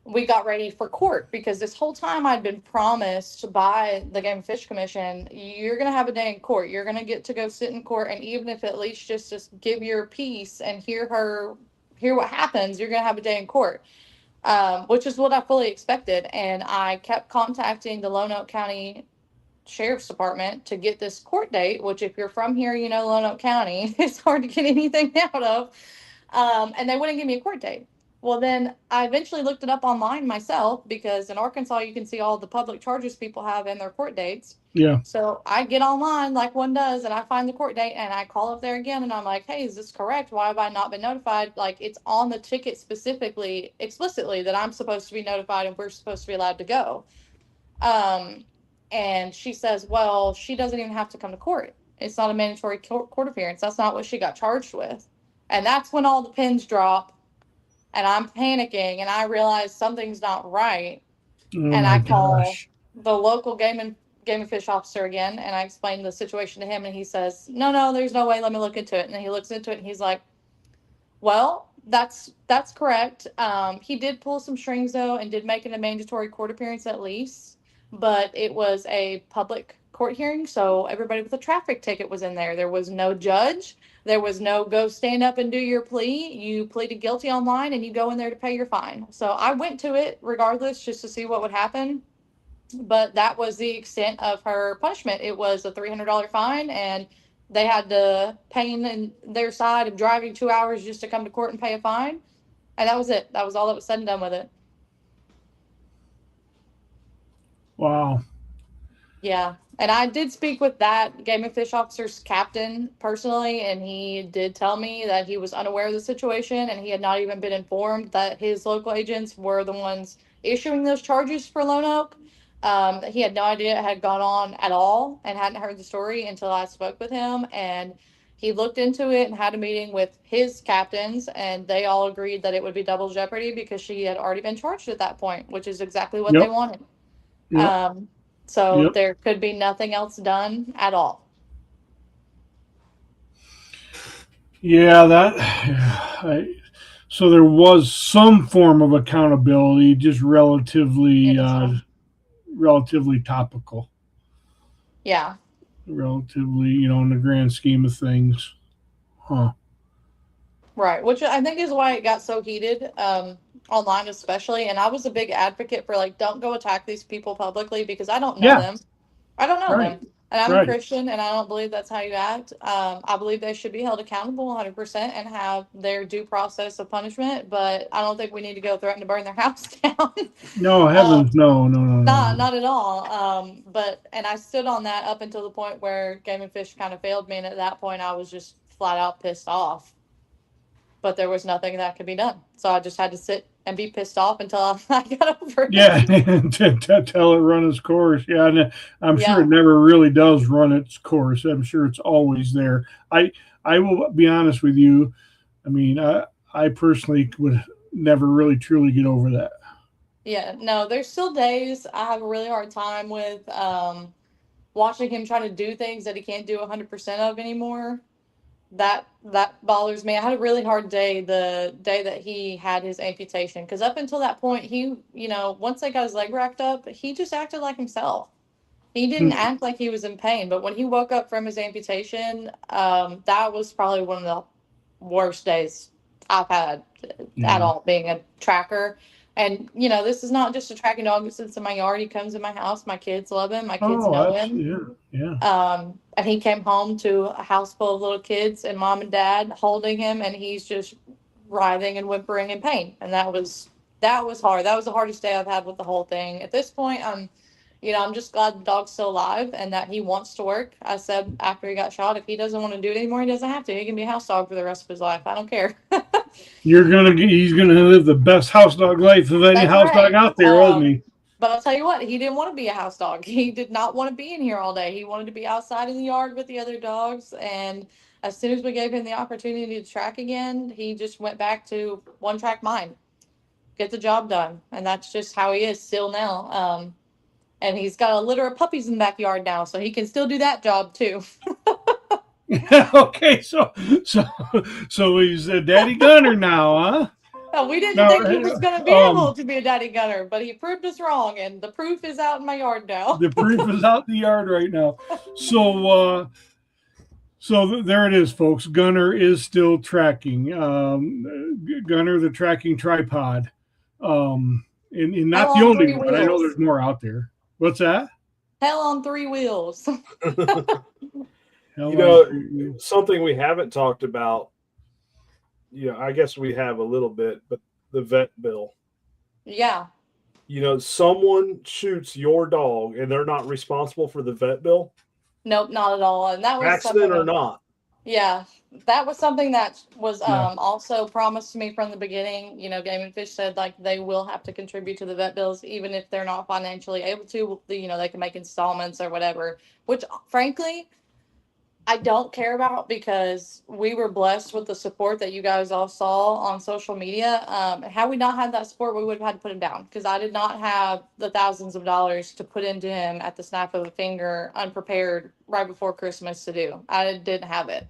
Speaker 3: we got ready for court, because this whole time I'd been promised by the Game and Fish Commission, you're going to have a day in court. You're going to get to go sit in court. And even if at least just give your piece and hear what happens, you're going to have a day in court, which is what I fully expected. And I kept contacting the Lonoke County Sheriff's Department to get this court date, which if you're from here, you know, Lonoke County, it's hard to get anything out of. And they wouldn't give me a court date. Well, then I eventually looked it up online myself, because in Arkansas, you can see all the public charges people have in their court dates.
Speaker 1: Yeah.
Speaker 3: So I get online like one does, and I find the court date, and I call up there again, and I'm like, hey, is this correct? Why have I not been notified? Like, it's on the ticket explicitly that I'm supposed to be notified and we're supposed to be allowed to go. And she says, well, she doesn't even have to come to court. It's not a mandatory court appearance. That's not what she got charged with. And that's when all the pins drop, and I'm panicking, and I realize something's not right.
Speaker 1: Oh
Speaker 3: And
Speaker 1: my
Speaker 3: I call
Speaker 1: gosh.
Speaker 3: the local game and fish officer again, and I explain the situation to him, and he says, no, there's no way. Let me look into it. And he looks into it, and he's like, well, that's correct. He did pull some strings though, and did make it a mandatory court appearance at least, but it was a public court hearing, so everybody with a traffic ticket was in there. There was no judge. There was no go stand up and do your plea. You pleaded guilty online, and you go in there to pay your fine. So I went to it regardless, just to see what would happen. But that was the extent of her punishment. It was a $300 fine, and they had the pain in their side of driving 2 hours just to come to court and pay a fine. And that was it. That was all that was said and done with it.
Speaker 1: Wow.
Speaker 3: Yeah. And I did speak with that game and fish officer's captain personally, and he did tell me that he was unaware of the situation, and he had not even been informed that his local agents were the ones issuing those charges for Lone Oak. He had no idea it had gone on at all, and hadn't heard the story until I spoke with him. And he looked into it and had a meeting with his captains, and they all agreed that it would be double jeopardy because she had already been charged at that point, which is exactly what they
Speaker 1: Yep.
Speaker 3: wanted.
Speaker 1: Yep.
Speaker 3: So
Speaker 1: Yep.
Speaker 3: there could be nothing else done at all.
Speaker 1: Yeah, so there was some form of accountability, just relatively relatively topical.
Speaker 3: Yeah.
Speaker 1: Relatively, in the grand scheme of things. Huh.
Speaker 3: Right. Which I think is why it got so heated, online especially. And I was a big advocate for, like, don't go attack these people publicly, because I don't know
Speaker 1: Yeah.
Speaker 3: them. I don't know
Speaker 1: Right.
Speaker 3: them. And I'm a
Speaker 1: Right.
Speaker 3: Christian, and I don't believe that's how you act. I believe they should be held accountable 100% and have their due process of punishment. But I don't think we need to go threaten to burn their house down.
Speaker 1: No, heavens, no.
Speaker 3: Not at all. And I stood on that up until the point where Game and Fish kind of failed me. And at that point, I was just flat out pissed off. But there was nothing that could be done. So I just had to sit and be pissed off until I got over it.
Speaker 1: Yeah, tell it run its course. Yeah, and I'm sure
Speaker 3: Yeah.
Speaker 1: it never really does run its course. I'm sure it's always there. I will be honest with you. I mean, I personally would never really truly get over that.
Speaker 3: Yeah, no, there's still days I have a really hard time with watching him trying to do things that he can't do 100% of anymore. That bothers me. I had a really hard day the day that he had his amputation, because up until that point, he, once they got his leg racked up, he just acted like himself. He didn't act like he was in pain, but when he woke up from his amputation, that was probably one of the worst days I've had at all, being a tracker. And, this is not just a tracking dog that sits in my yard. He comes in my house. My kids love him. My kids know him.
Speaker 1: Yeah.
Speaker 3: And he came home to a house full of little kids and mom and dad holding him, and he's just writhing and whimpering in pain. And that was hard. That was the hardest day I've had with the whole thing. At this point, I'm I'm just glad the dog's still alive and that he wants to work. I said after he got shot, if he doesn't want to do it anymore, he doesn't have to. He can be a house dog for the rest of his life. I don't care.
Speaker 1: He's gonna live the best house dog life of any
Speaker 3: That's
Speaker 1: house dog
Speaker 3: right.
Speaker 1: out there, wasn't he?
Speaker 3: But I'll tell you what, he didn't want to be a house dog. He did not want to be in here all day. He wanted to be outside in the yard with the other dogs. And as soon as we gave him the opportunity to track again, he just went back to one track mind, get the job done. And that's just how he is still now. And he's got a litter of puppies in the backyard now, so he can still do that job too.
Speaker 1: Okay, so he's a daddy gunner now, huh?
Speaker 3: We didn't
Speaker 1: Now,
Speaker 3: think he was going to be able to be a daddy gunner, but he proved us wrong, and the proof is out in my yard now.
Speaker 1: The proof is out in the yard right now. So there it is, folks. Gunner is still tracking. Gunner, the tracking tripod, and not the only one. I know there's more out there. What's that?
Speaker 3: Hell on 3 wheels.
Speaker 2: Something we haven't talked about. I guess we have a little bit, but the vet bill.
Speaker 3: Yeah.
Speaker 2: Someone shoots your dog and they're not responsible for the vet bill?
Speaker 3: Nope, not at all. And that was
Speaker 2: accident or not.
Speaker 3: Yeah. That was something that was also promised to me from the beginning. Game and Fish said like they will have to contribute to the vet bills, even if they're not financially able to. They can make installments or whatever, which frankly, I don't care about because we were blessed with the support that you guys all saw on social media. Had we not had that support, we would have had to put him down because I did not have the thousands of dollars to put into him at the snap of a finger, unprepared right before Christmas to do. I didn't have it.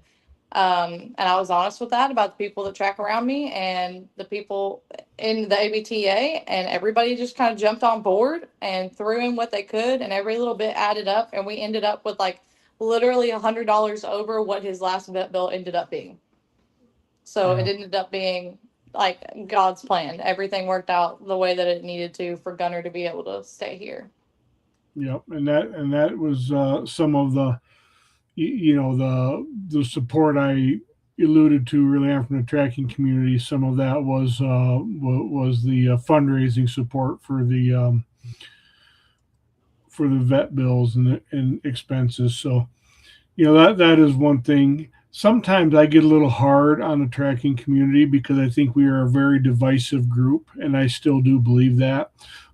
Speaker 3: And I was honest with that about the people that track around me and the people in the ABTA, and everybody just kind of jumped on board and threw in what they could, and every little bit added up, and we ended up with like literally $100 over what his last vet bill ended up being. So it ended up being like God's plan. Everything worked out the way that it needed to for Gunner to be able to stay here.
Speaker 1: Yep, and that was some of the the support I alluded to early on from the tracking community. Some of that was the fundraising support for the vet bills and expenses. So, that is one thing. Sometimes I get a little hard on the tracking community because I think we are a very divisive group, and I still do believe that.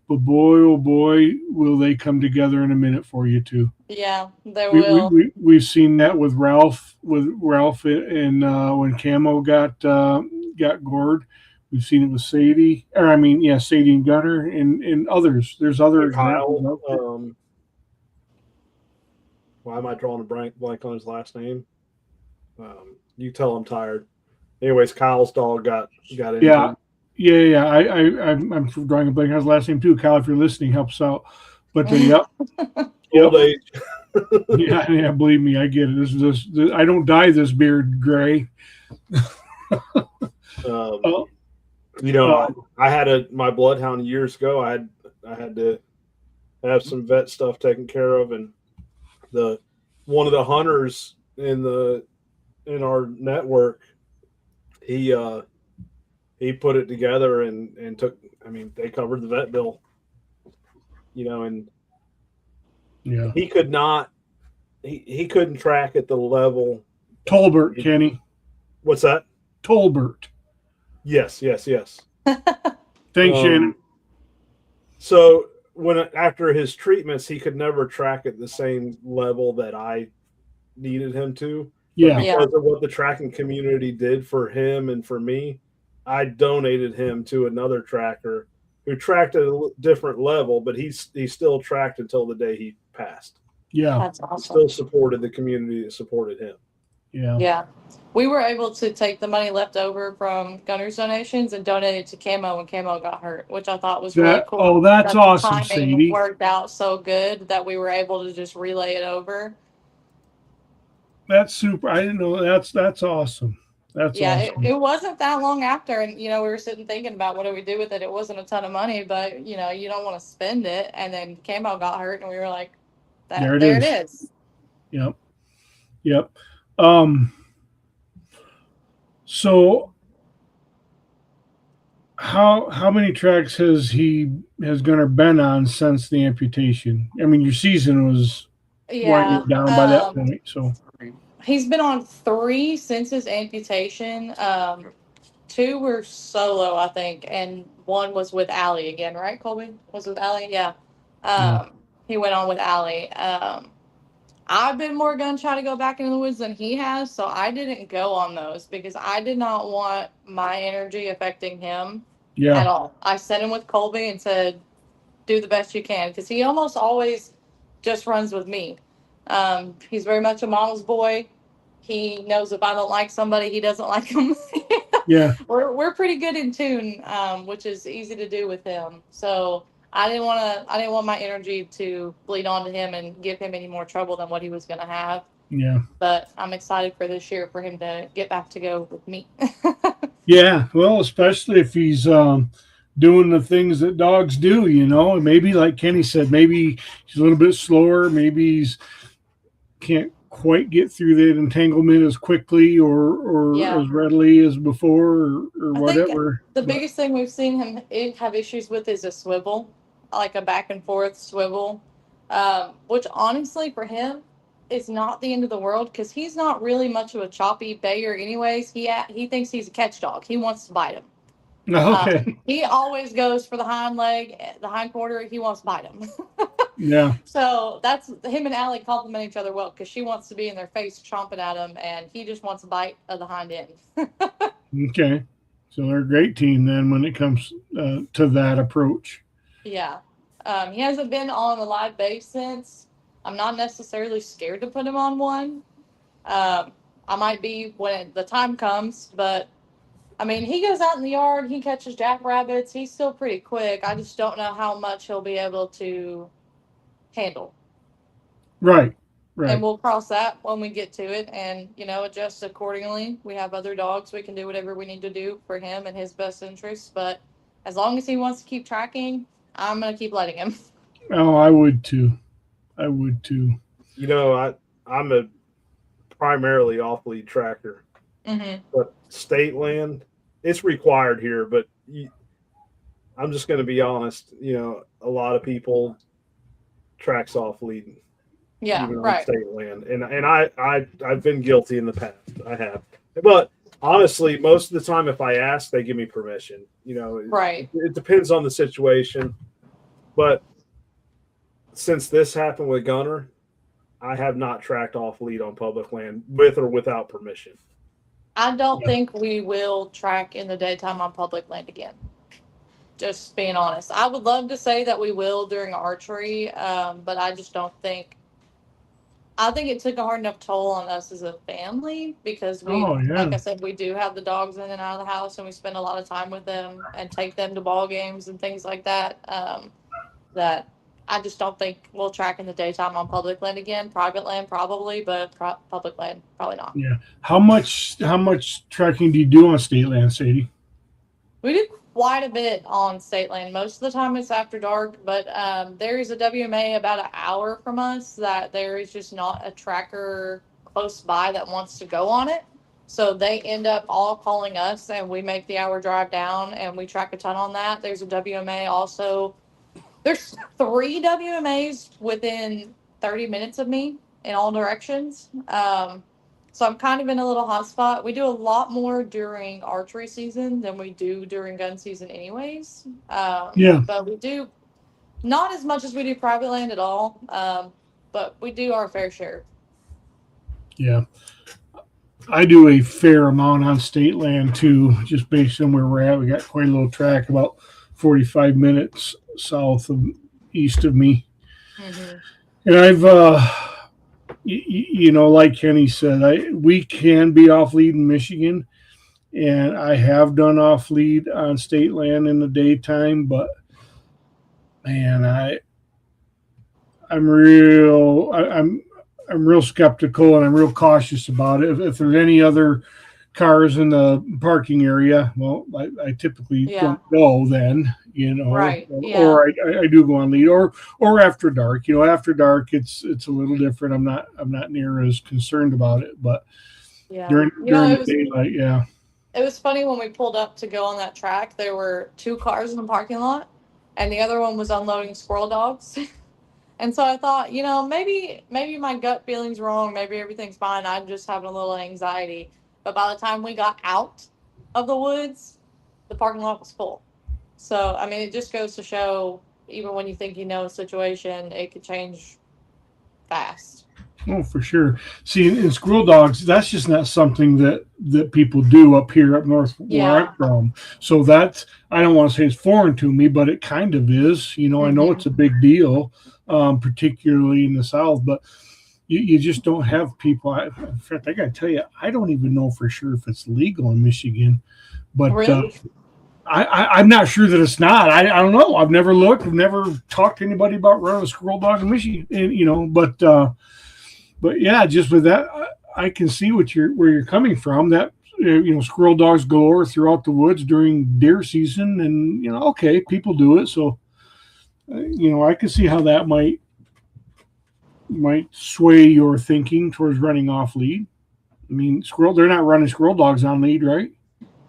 Speaker 1: But boy, oh boy, will they come together in a minute for you too.
Speaker 3: Yeah, they will.
Speaker 1: We've seen that with Ralph, and when Camo got gored. We've seen it with Sadie, Sadie and Gunner and others. There's other examples.
Speaker 2: Why am I drawing a blank on his last name? You tell I'm tired. Anyways, Kyle's dog got injured.
Speaker 1: Yeah. I'm drawing a blank on his last name too. Kyle, if you're listening, helps out. But
Speaker 2: old age.
Speaker 1: yeah, believe me, I get it. This I don't dye this beard gray.
Speaker 2: I had my bloodhound years ago. I had to have some vet stuff taken care of, and one of the hunters in our network, he put it together and took. They covered the vet bill, and he could not. He couldn't track at the level.
Speaker 1: Tolbert, Kenny.
Speaker 2: What's that?
Speaker 1: Tolbert.
Speaker 2: Yes.
Speaker 1: Thanks, Shannon.
Speaker 2: So after his treatments, he could never track at the same level that I needed him to.
Speaker 1: Yeah.
Speaker 2: Because of what the tracking community did for him and for me, I donated him to another tracker who tracked at a different level, but he still tracked until the day he passed.
Speaker 1: Yeah.
Speaker 3: That's awesome.
Speaker 2: Still supported the community that supported him.
Speaker 1: Yeah.
Speaker 3: Yeah. We were able to take the money left over from Gunner's donations and donate it to Camo when Camo got hurt, which I thought was really cool.
Speaker 1: Oh, that's awesome,
Speaker 3: the timing
Speaker 1: Sadie.
Speaker 3: Worked out so good that we were able to just relay it over.
Speaker 1: That's super. I didn't know that's awesome. That's awesome.
Speaker 3: It wasn't that long after, and we were sitting thinking about what do we do with it. It wasn't a ton of money, but you don't want to spend it. And then Camo got hurt, and we were like, there it is.
Speaker 1: Yep. So how many tracks has Gunner been on since the amputation? I mean, your season was
Speaker 3: Yeah.
Speaker 1: winding down by that point, so
Speaker 3: He's been on 3 since his amputation. 2 were solo, I think, and 1 was with Allie again, right? Colby was with Allie, yeah.
Speaker 1: yeah.
Speaker 3: He went on with Allie. I've been more gun shy to go back into the woods than he has, so I didn't go on those because I did not want my energy affecting him at all. I sent him with Colby and said, "Do the best you can," because he almost always just runs with me. He's very much a mama's boy. He knows if I don't like somebody, he doesn't like them.
Speaker 1: Yeah.
Speaker 3: We're pretty good in tune, which is easy to do with him. So I didn't want my energy to bleed onto him and give him any more trouble than what he was going to have.
Speaker 1: Yeah.
Speaker 3: But I'm excited for this year for him to get back to go with me.
Speaker 1: Yeah. Well, especially if he's doing the things that dogs do, maybe like Kenny said, maybe he's a little bit slower, maybe he's can't quite get through that entanglement as quickly or
Speaker 3: Yeah.
Speaker 1: as readily as before or
Speaker 3: I
Speaker 1: whatever.
Speaker 3: think the biggest thing we've seen him have issues with is a swivel, like a back and forth swivel, which honestly for him is not the end of the world because he's not really much of a choppy bayer anyways. He thinks he's a catch dog. He wants to bite him.
Speaker 1: Okay.
Speaker 3: He always goes for the hind leg, the hind quarter. He wants to bite him.
Speaker 1: Yeah.
Speaker 3: So that's him and Allie complement each other well because she wants to be in their face chomping at him, and he just wants a bite of the hind end.
Speaker 1: Okay. So they're a great team then when it comes to that approach.
Speaker 3: Yeah. He hasn't been on a live base since. I'm not necessarily scared to put him on one. I might be when the time comes, but I mean, he goes out in the yard, he catches jackrabbits. He's still pretty quick. I just don't know how much he'll be able to handle.
Speaker 1: Right. Right.
Speaker 3: And we'll cross that when we get to it and, adjust accordingly. We have other dogs. We can do whatever we need to do for him and his best interests. But as long as he wants to keep tracking, I'm going to keep letting him.
Speaker 1: Oh, I would too.
Speaker 2: I'm a primarily off-lead tracker.
Speaker 3: Mm-hmm.
Speaker 2: But state land, it's required here. But I'm just going to be honest. A lot of people tracks off-lead.
Speaker 3: Yeah, right.
Speaker 2: State land, and I've been guilty in the past. I have, but honestly, most of the time, if I ask, they give me permission.
Speaker 3: Right.
Speaker 2: It depends on the situation, but since this happened with Gunner, I have not tracked off lead on public land with or without permission.
Speaker 3: I don't think we will track in the daytime on public land again. Just being honest, I would love to say that we will during archery, but I just don't think. I think it took a hard enough toll on us as a family because like I said, we do have the dogs in and out of the house and we spend a lot of time with them and take them to ball games and things like that. That I just don't think we'll track in the daytime on public land again. Private land probably, but public land probably not.
Speaker 1: Yeah. How much tracking do you do on state land, Sadie?
Speaker 3: We do quite a bit on state land. Most of the time it's after dark, but there is a WMA about an hour from us that there is just not a tracker close by that wants to go on it. So they end up all calling us and we make the hour drive down and we track a ton on that. There's a WMA also. There's 3 WMAs within 30 minutes of me in all directions. So I'm kind of in a little hot spot. We do a lot more during archery season than we do during gun season anyways. But we do not as much as we do private land at all. But we do our fair share.
Speaker 1: Yeah. I do a fair amount on state land too, just based on where we're at. We got quite a little track, about 45 minutes east of me.
Speaker 3: Mm-hmm.
Speaker 1: And I've, like Kenny said, we can be off lead in Michigan, and I have done off lead on state land in the daytime, but man, I'm real skeptical and I'm real cautious about it. If there's any other cars in the parking area, well, I typically don't go then,
Speaker 3: right.
Speaker 1: Or I do go on lead or after dark. After dark it's a little different. I'm not near as concerned about it, but during the daylight,
Speaker 3: It was funny when we pulled up to go on that track. There were 2 cars in the parking lot, and the other one was unloading squirrel dogs. And so I thought, maybe my gut feeling's wrong. Maybe everything's fine. I'm just having a little anxiety. But by the time we got out of the woods, the parking lot was full. So, I mean, it just goes to show, even when you think you know a situation, it could change fast.
Speaker 1: Oh, for sure. See, in squirrel dogs, that's just not something that people do up here up north where
Speaker 3: Yeah.
Speaker 1: I'm from. So that's, I don't want to say it's foreign to me, but it kind of is. I know
Speaker 3: Mhm.
Speaker 1: it's a big deal, particularly in the South, but you just don't have people. In fact, I got to tell you, I don't even know for sure if it's legal in Michigan, but
Speaker 3: Really?
Speaker 1: I'm not sure that it's not. I don't know. I've never looked. I've never talked to anybody about running a squirrel dog in Michigan, but yeah, just with that, I can see where you're coming from. That squirrel dogs galore throughout the woods during deer season, and okay, people do it. So, I can see how that might sway your thinking towards running off lead. I mean, they're not running squirrel dogs on lead, right?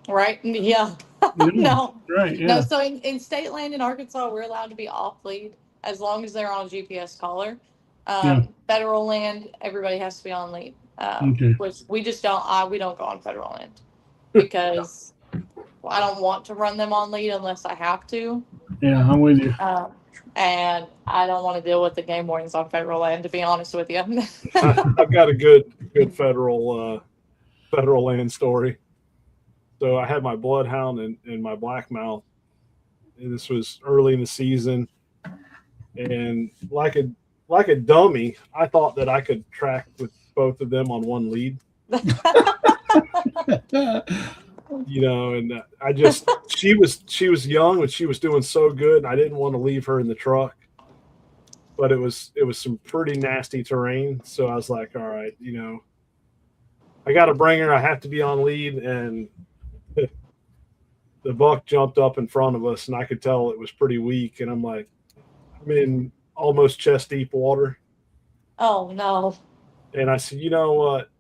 Speaker 3: Right? Yeah.
Speaker 1: Yeah,
Speaker 3: No.
Speaker 1: right.
Speaker 3: No,
Speaker 1: Yeah.
Speaker 3: so in state land in Arkansas, we're allowed to be off lead as long as they're on a GPS collar.
Speaker 1: Yeah.
Speaker 3: Federal land, everybody has to be on lead.
Speaker 1: Okay.
Speaker 3: Which we just don't. We don't go on federal land because I don't want to run them on lead unless I have to.
Speaker 1: Yeah, I'm with you.
Speaker 3: And I don't want to deal with the game wardens on federal land, to be honest with you.
Speaker 2: I've got a good federal land story. So I had my bloodhound and my blackmouth. And this was early in the season, and like a dummy, I thought that I could track with both of them on one lead. And she was young and she was doing so good, and I didn't want to leave her in the truck. But it was some pretty nasty terrain, so I was like, all right, I got to bring her. I have to be on lead, and the buck jumped up in front of us, and I could tell it was pretty weak. And I'm like, I'm in almost chest deep water.
Speaker 3: Oh no!
Speaker 2: And I said, you know what?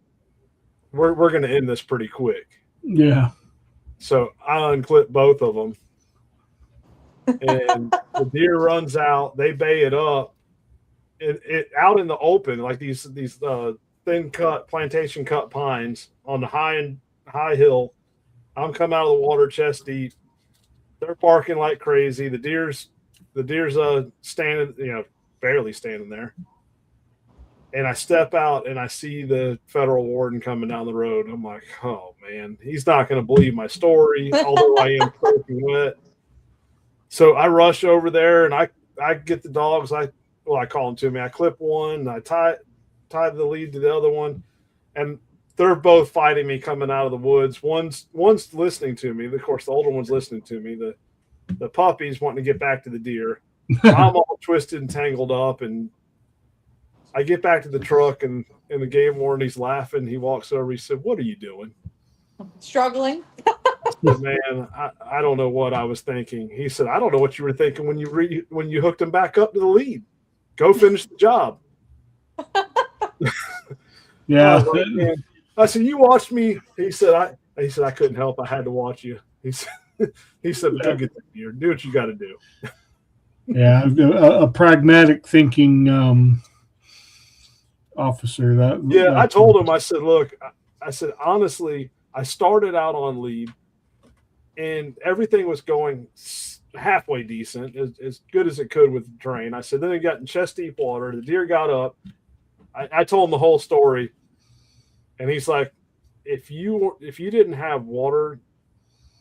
Speaker 2: We're going to end this pretty quick.
Speaker 1: Yeah.
Speaker 2: So I unclip both of them, and the deer runs out. They bay it up. It out in the open, like these thin cut plantation cut pines on the high hill. I'm coming out of the water chest deep. They're barking like crazy. The deer's standing, barely standing there. And I step out and I see the federal warden coming down the road. I'm like, oh man, he's not going to believe my story, although I am soaking wet. So I rush over there and I get the dogs. I call them to me. I clip one and I tie the lead to the other one, and they're both fighting me coming out of the woods. One's listening to me. Of course, the older one's listening to me. The puppy's wanting to get back to the deer. I'm all twisted and tangled up, and I get back to the truck, and the game warden, he's laughing. He walks over. He said, "What are you doing?"
Speaker 3: Struggling.
Speaker 2: I said, man, I don't know what I was thinking. He said, "I don't know what you were thinking when you hooked him back up to the lead. Go finish the job."
Speaker 1: Yeah.
Speaker 2: I said, "You watched me." He said, I couldn't help. I had to watch you. He said, "Go get that deer. Do what you got to do."
Speaker 1: Yeah, a pragmatic thinking officer.
Speaker 2: I told him. I said, "Look," I said, honestly, I started out on lead, and everything was going halfway decent, as good as it could with the terrain. I said, then it got in chest deep water. The deer got up. I told him the whole story, and he's like, if you didn't have water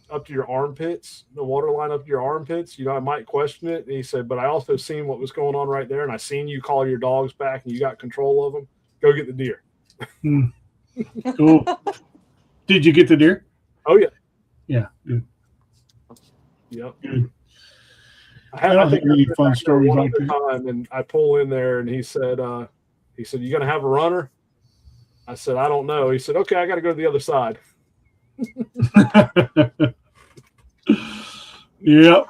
Speaker 2: up to your armpits, the water line up to your armpits, I might question it. And he said, but I also seen what was going on right there, and I seen you call your dogs back, and you got control of them. Go get the deer.
Speaker 1: Cool. Did you get the deer?
Speaker 2: Oh yeah.
Speaker 1: Yeah. Good.
Speaker 2: Yep.
Speaker 1: Good.
Speaker 2: I think
Speaker 1: really fun stories
Speaker 2: one
Speaker 1: like
Speaker 2: other
Speaker 1: that.
Speaker 2: time, and I pull in there, and he said, "You gonna have a runner?" I said, "I don't know." He said, "Okay, I got to go to the other side."
Speaker 1: Yep.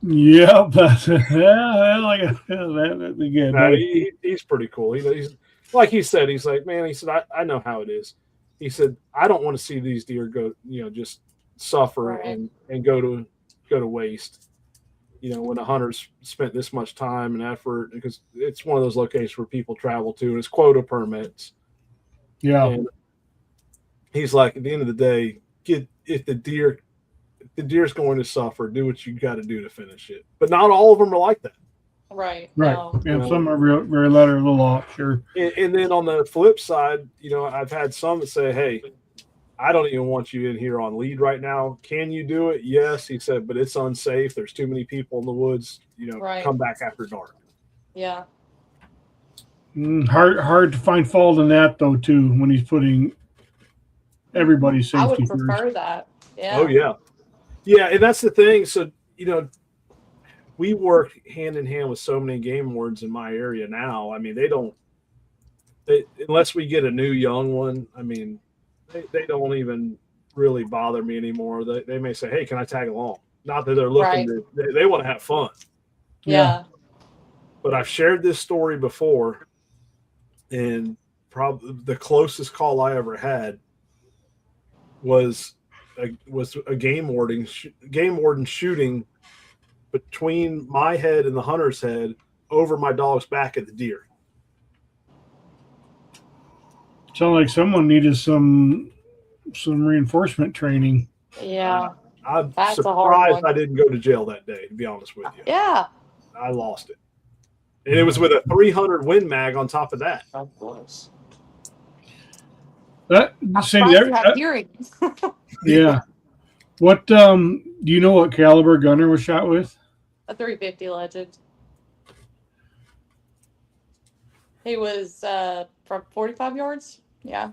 Speaker 1: That'd be good.
Speaker 2: No, he's pretty cool. He's like he said. He's like, man. He said, I know how it is. He said, I don't want to see these deer go, just suffer
Speaker 3: Right.
Speaker 2: and go to waste. When a hunter's spent this much time and effort, because it's one of those locations where people travel to, and it's quota permits.
Speaker 1: Yeah.
Speaker 2: And he's like, at the end of the day, if the deer's going to suffer, do what you got to do to finish it. But not all of them are like that.
Speaker 3: Right.
Speaker 1: Right.
Speaker 3: No.
Speaker 1: Yeah, some are very letter a little off, sure.
Speaker 2: And then on the flip side, I've had some that say, hey, I don't even want you in here on lead right now. Can you do it? Yes. He said, but it's unsafe. There's too many people in the woods.
Speaker 3: Right.
Speaker 2: Come back after dark.
Speaker 3: Yeah.
Speaker 1: Hard to find fault in that, though, too, when he's putting everybody's
Speaker 3: I
Speaker 1: safety
Speaker 3: would
Speaker 1: first.
Speaker 3: prefer that. Yeah.
Speaker 2: Oh, yeah. Yeah, and that's the thing. So, we work hand in hand with so many game wardens in my area now. I mean, unless we get a new young one, I mean, they don't even really bother me anymore. They may say, hey, can I tag along? Not that they're looking
Speaker 3: Right.
Speaker 2: they want to have fun.
Speaker 3: Yeah.
Speaker 2: But I've shared this story before, and probably the closest call I ever had was a game warden shooting between my head and the hunter's head over my dog's back at the deer.
Speaker 1: Sounds like someone needed some reinforcement training.
Speaker 3: Yeah.
Speaker 2: I'm
Speaker 3: That's a hard
Speaker 2: surprised
Speaker 3: one.
Speaker 2: I didn't go to jail that day, to be honest with you.
Speaker 3: Yeah.
Speaker 2: I lost it. And it was with a 300 Win Mag on top of that.
Speaker 3: Of course.
Speaker 1: That
Speaker 3: I'm
Speaker 1: see,
Speaker 3: surprised you
Speaker 1: that,
Speaker 3: have hearing.
Speaker 1: yeah. What do you know what caliber gunner was shot with?
Speaker 3: A 350 Legend. He was from 45 yards. Yeah.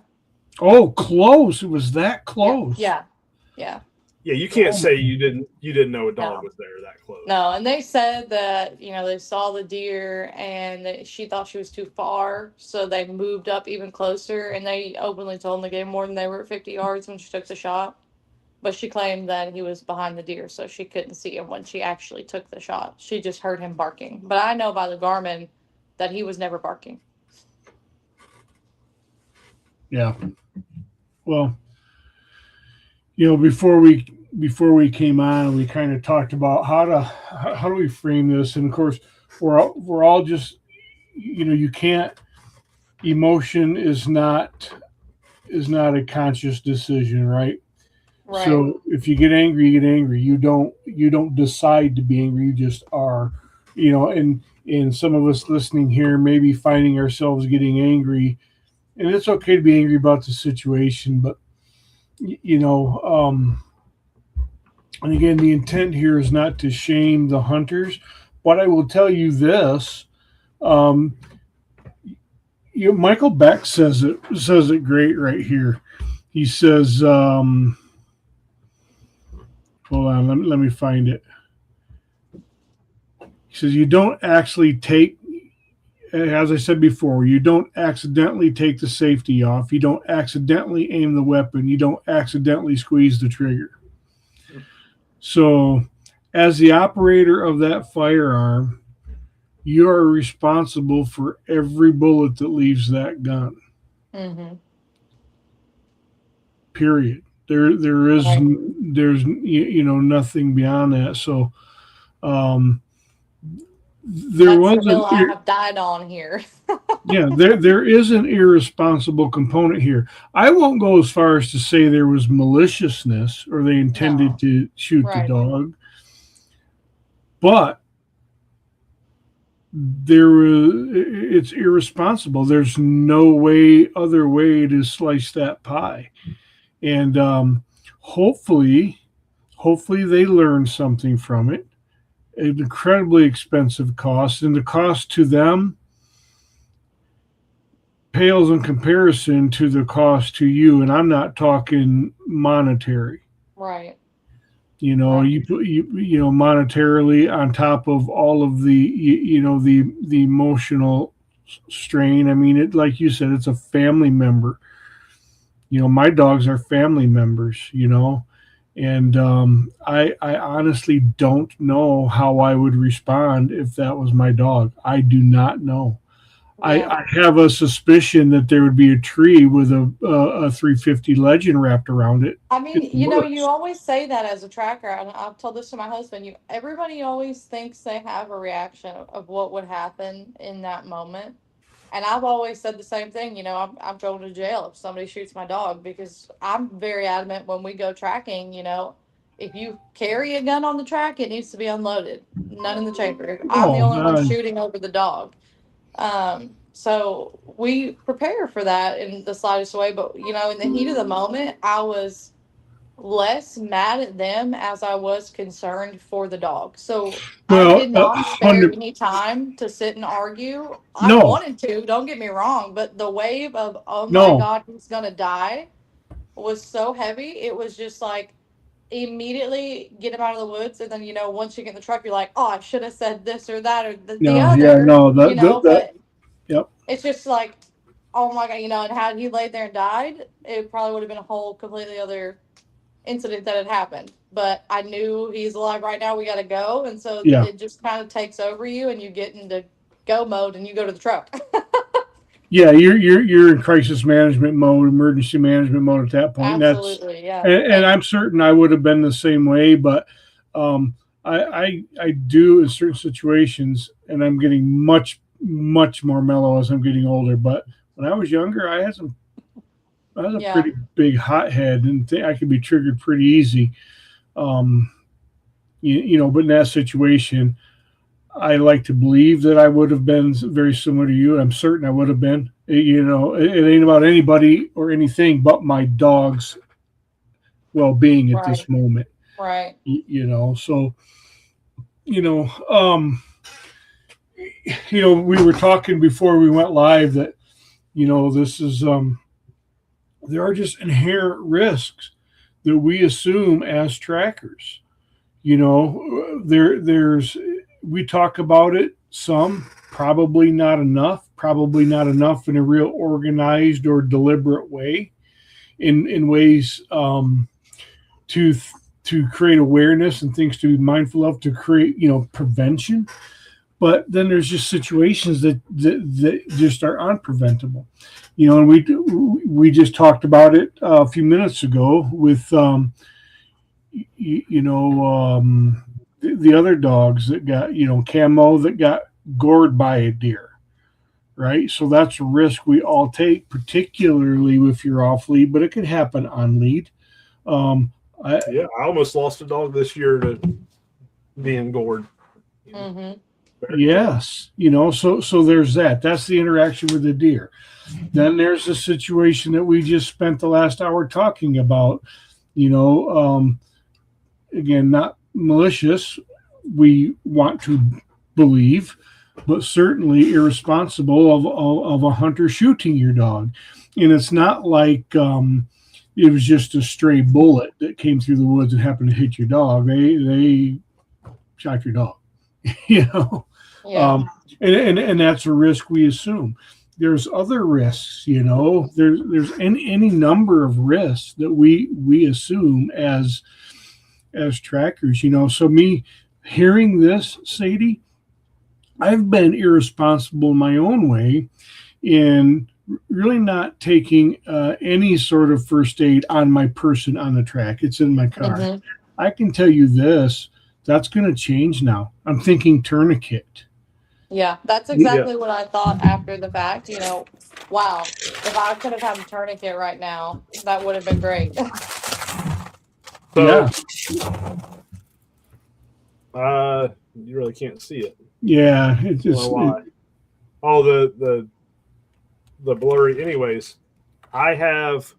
Speaker 1: Oh, close. It was that close.
Speaker 3: Yeah. Yeah.
Speaker 2: Yeah, you can't say you didn't know a dog
Speaker 3: No.
Speaker 2: was there that close.
Speaker 3: No, and they said that, they saw the deer and that she thought she was too far, so they moved up even closer, and they openly told the game warden they were at 50 yards when she took the shot. But she claimed that he was behind the deer, so she couldn't see him when she actually took the shot. She just heard him barking. But I know by the Garmin that he was never barking.
Speaker 1: Yeah. Well, before we came on, we kind of talked about how do we frame this, and of course we're all just you can't. Emotion is not a conscious decision, right?
Speaker 3: Right.
Speaker 1: So if you get angry, you get angry. You don't decide to be angry. You just are. And some of us listening here may be finding ourselves getting angry, and it's okay to be angry about the situation, but and again, the intent here is not to shame the hunters, but I will tell you this. Michael Beck says it great right here. He says, hold on, let me find it. He says, you don't actually take, as I said before, you don't accidentally take the safety off. You don't accidentally aim the weapon. You don't accidentally squeeze the trigger. So as the operator of that firearm, you are responsible for every bullet that leaves that gun.
Speaker 3: Mm-hmm.
Speaker 1: Period. There's nothing beyond that. So there
Speaker 3: That's
Speaker 1: was
Speaker 3: the hill I have died on here.
Speaker 1: yeah, there is an irresponsible component here. I won't go as far as to say there was maliciousness or they intended to shoot the dog, but it's irresponsible. There's no other way to slice that pie, and hopefully they learn something from it. An incredibly expensive cost, and the cost to them pales in comparison to the cost to you. And I'm not talking monetary.
Speaker 3: Right.
Speaker 1: You put monetarily on top of all of the the emotional strain. I mean, it, like you said, it's a family member. My dogs are family members. And I honestly don't know how I would respond if that was my dog. I do not know. I have a suspicion that there would be a tree with a 350 legend wrapped around it.
Speaker 3: I mean,
Speaker 1: in the
Speaker 3: you know,
Speaker 1: woods.
Speaker 3: you always say that as a tracker, and I've told this to my husband. Everybody always thinks they have a reaction of what would happen in that moment, and I've always said the same thing. You know, I'm going to jail if somebody shoots my dog because I'm very adamant when we go tracking. You know, if you carry a gun on the track, it needs to be unloaded, none in the chamber. I'm the
Speaker 1: Oh,
Speaker 3: only one shooting over the dog. So we prepare for that in the slightest way, but you know, in the heat of the moment, I was less mad at them as I was concerned for the dog. So I
Speaker 1: well,
Speaker 3: did not spare
Speaker 1: 100.
Speaker 3: any time to sit and argue. I
Speaker 1: No,
Speaker 3: wanted to, don't get me wrong, but the wave of, oh my
Speaker 1: no.
Speaker 3: God, he's going to die was so heavy. It was just like immediately get him out of the woods. And then, you know, once you get in the truck, you're like, oh, I should have said this or that or the
Speaker 1: No, yeah,
Speaker 3: other,
Speaker 1: no,
Speaker 3: you know, but
Speaker 1: yep.
Speaker 3: it's just like, oh my God, you know, and had he laid there and died, it probably would have been a whole completely other incident that had happened. But I knew he's alive right now. We got to go. And so
Speaker 1: Yeah,
Speaker 3: it just kind of takes over you and you get into go mode and you go to the truck.
Speaker 1: yeah. You're in crisis management mode, emergency management mode at that point.
Speaker 3: Absolutely. Yeah.
Speaker 1: And I'm certain I would have been the same way, but I do in certain situations, and I'm getting much more mellow as I'm getting older. But when I was younger, I was a
Speaker 3: Yeah.
Speaker 1: pretty big hothead, and I could be triggered pretty easy. Um, you know, but in that situation, I like to believe that I would have been very similar to you. I'm certain I would have been. You know, it ain't about anybody or anything but my dog's well-being at this
Speaker 3: Right.
Speaker 1: moment.
Speaker 3: Right.
Speaker 1: You know, so you know, we were talking before we went live that this is there are just inherent risks that we assume as trackers. You know, there's we talk about it some, probably not enough in a real organized or deliberate way, in ways to create awareness and things to be mindful of, to create prevention. But then there's just situations that just are unpreventable. And we just talked about it a few minutes ago with the other dogs that got Camo that got gored by a deer, right? So that's a risk we all take, particularly if you're off lead, but it could happen on lead.
Speaker 2: I almost lost a dog this year to being gored.
Speaker 3: Mm-hmm.
Speaker 1: Yes, so there's that. That's the interaction with the deer. Then there's the situation that we just spent the last hour talking about. Again, not malicious, we want to believe, but certainly irresponsible of a hunter shooting your dog. And it's not like it was just a stray bullet that came through the woods and happened to hit your dog. They shot your dog.
Speaker 3: Yeah.
Speaker 1: And that's a risk we assume. There's other risks, there's any number of risks that we assume as trackers, So me hearing this, Sadie, I've been irresponsible in my own way in really not taking any sort of first aid on my person on the track. It's in my car. Mm-hmm. I can tell you this, that's going to change now. I'm thinking tourniquet.
Speaker 3: Yeah, that's exactly what I thought after the fact. Wow, if I could have had a tourniquet right now, that would have been great.
Speaker 2: So, you really can't see it.
Speaker 1: Yeah, it just.
Speaker 2: The blurry. Anyways, I have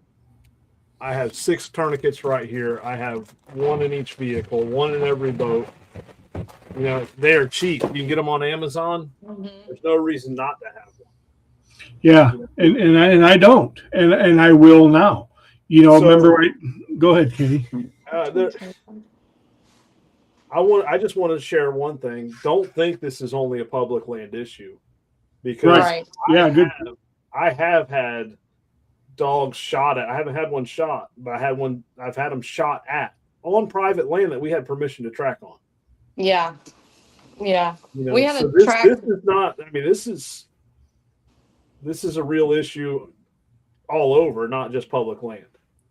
Speaker 2: 6 tourniquets right here. I have 1 in each vehicle, 1 in every boat. They are cheap. You can get them on Amazon. Mm-hmm. There's no reason not to have them.
Speaker 1: Yeah, and I don't, and I will now. Remember? Go ahead, Kenny.
Speaker 2: I just want to share one thing. Don't think this is only a public land issue, because
Speaker 3: right.
Speaker 2: I have had dogs shot at. I haven't had one shot, but I've had them shot at on private land that we had permission to track on.
Speaker 3: Yeah. We had
Speaker 2: this is not. I mean, this is this is a real issue all over, not just public land.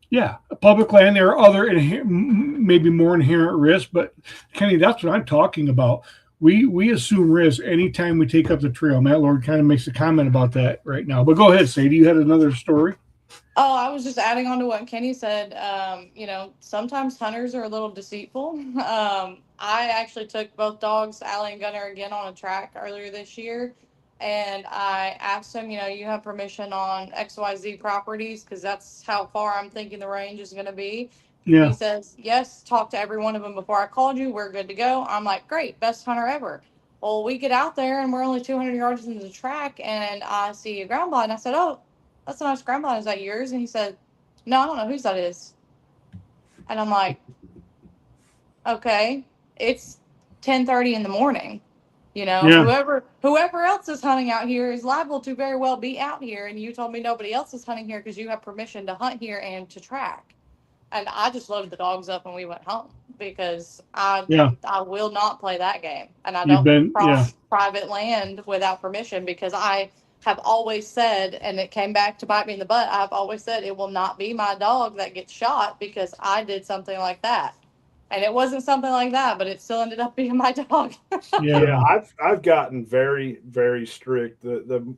Speaker 1: Yeah, public land. There are other maybe more inherent risks, but Kenny, that's what I'm talking about. We assume risk anytime we take up the trail. Matt Lord kind of makes a comment about that right now. But go ahead, Sadie. You had another story.
Speaker 3: Oh, I was just adding on to what Kenny said. Sometimes hunters are a little deceitful. I actually took both dogs, Allie and Gunner, again on a track earlier this year. And I asked him, you have permission on XYZ properties because that's how far I'm thinking the range is going to be.
Speaker 1: Yeah.
Speaker 3: He says, yes, talk to every one of them before I called you. We're good to go. I'm like, great, best hunter ever. Well, we get out there and we're only 200 yards into the track and I see a ground blind. I said, oh, that's a nice ground blind. Is that yours? And he said, no, I don't know whose that is. And I'm like, okay, it's 10:30 in the morning. Whoever else is hunting out here is liable to very well be out here. And you told me nobody else is hunting here because you have permission to hunt here and to track. And I just loaded the dogs up and we went home because I will not play that game. And I don't cross private land without permission because I have always said, and it came back to bite me in the butt, I've always said it will not be my dog that gets shot because I did something like that. And it wasn't something like that, but it still ended up being my dog.
Speaker 2: Yeah, I've gotten very, very strict. The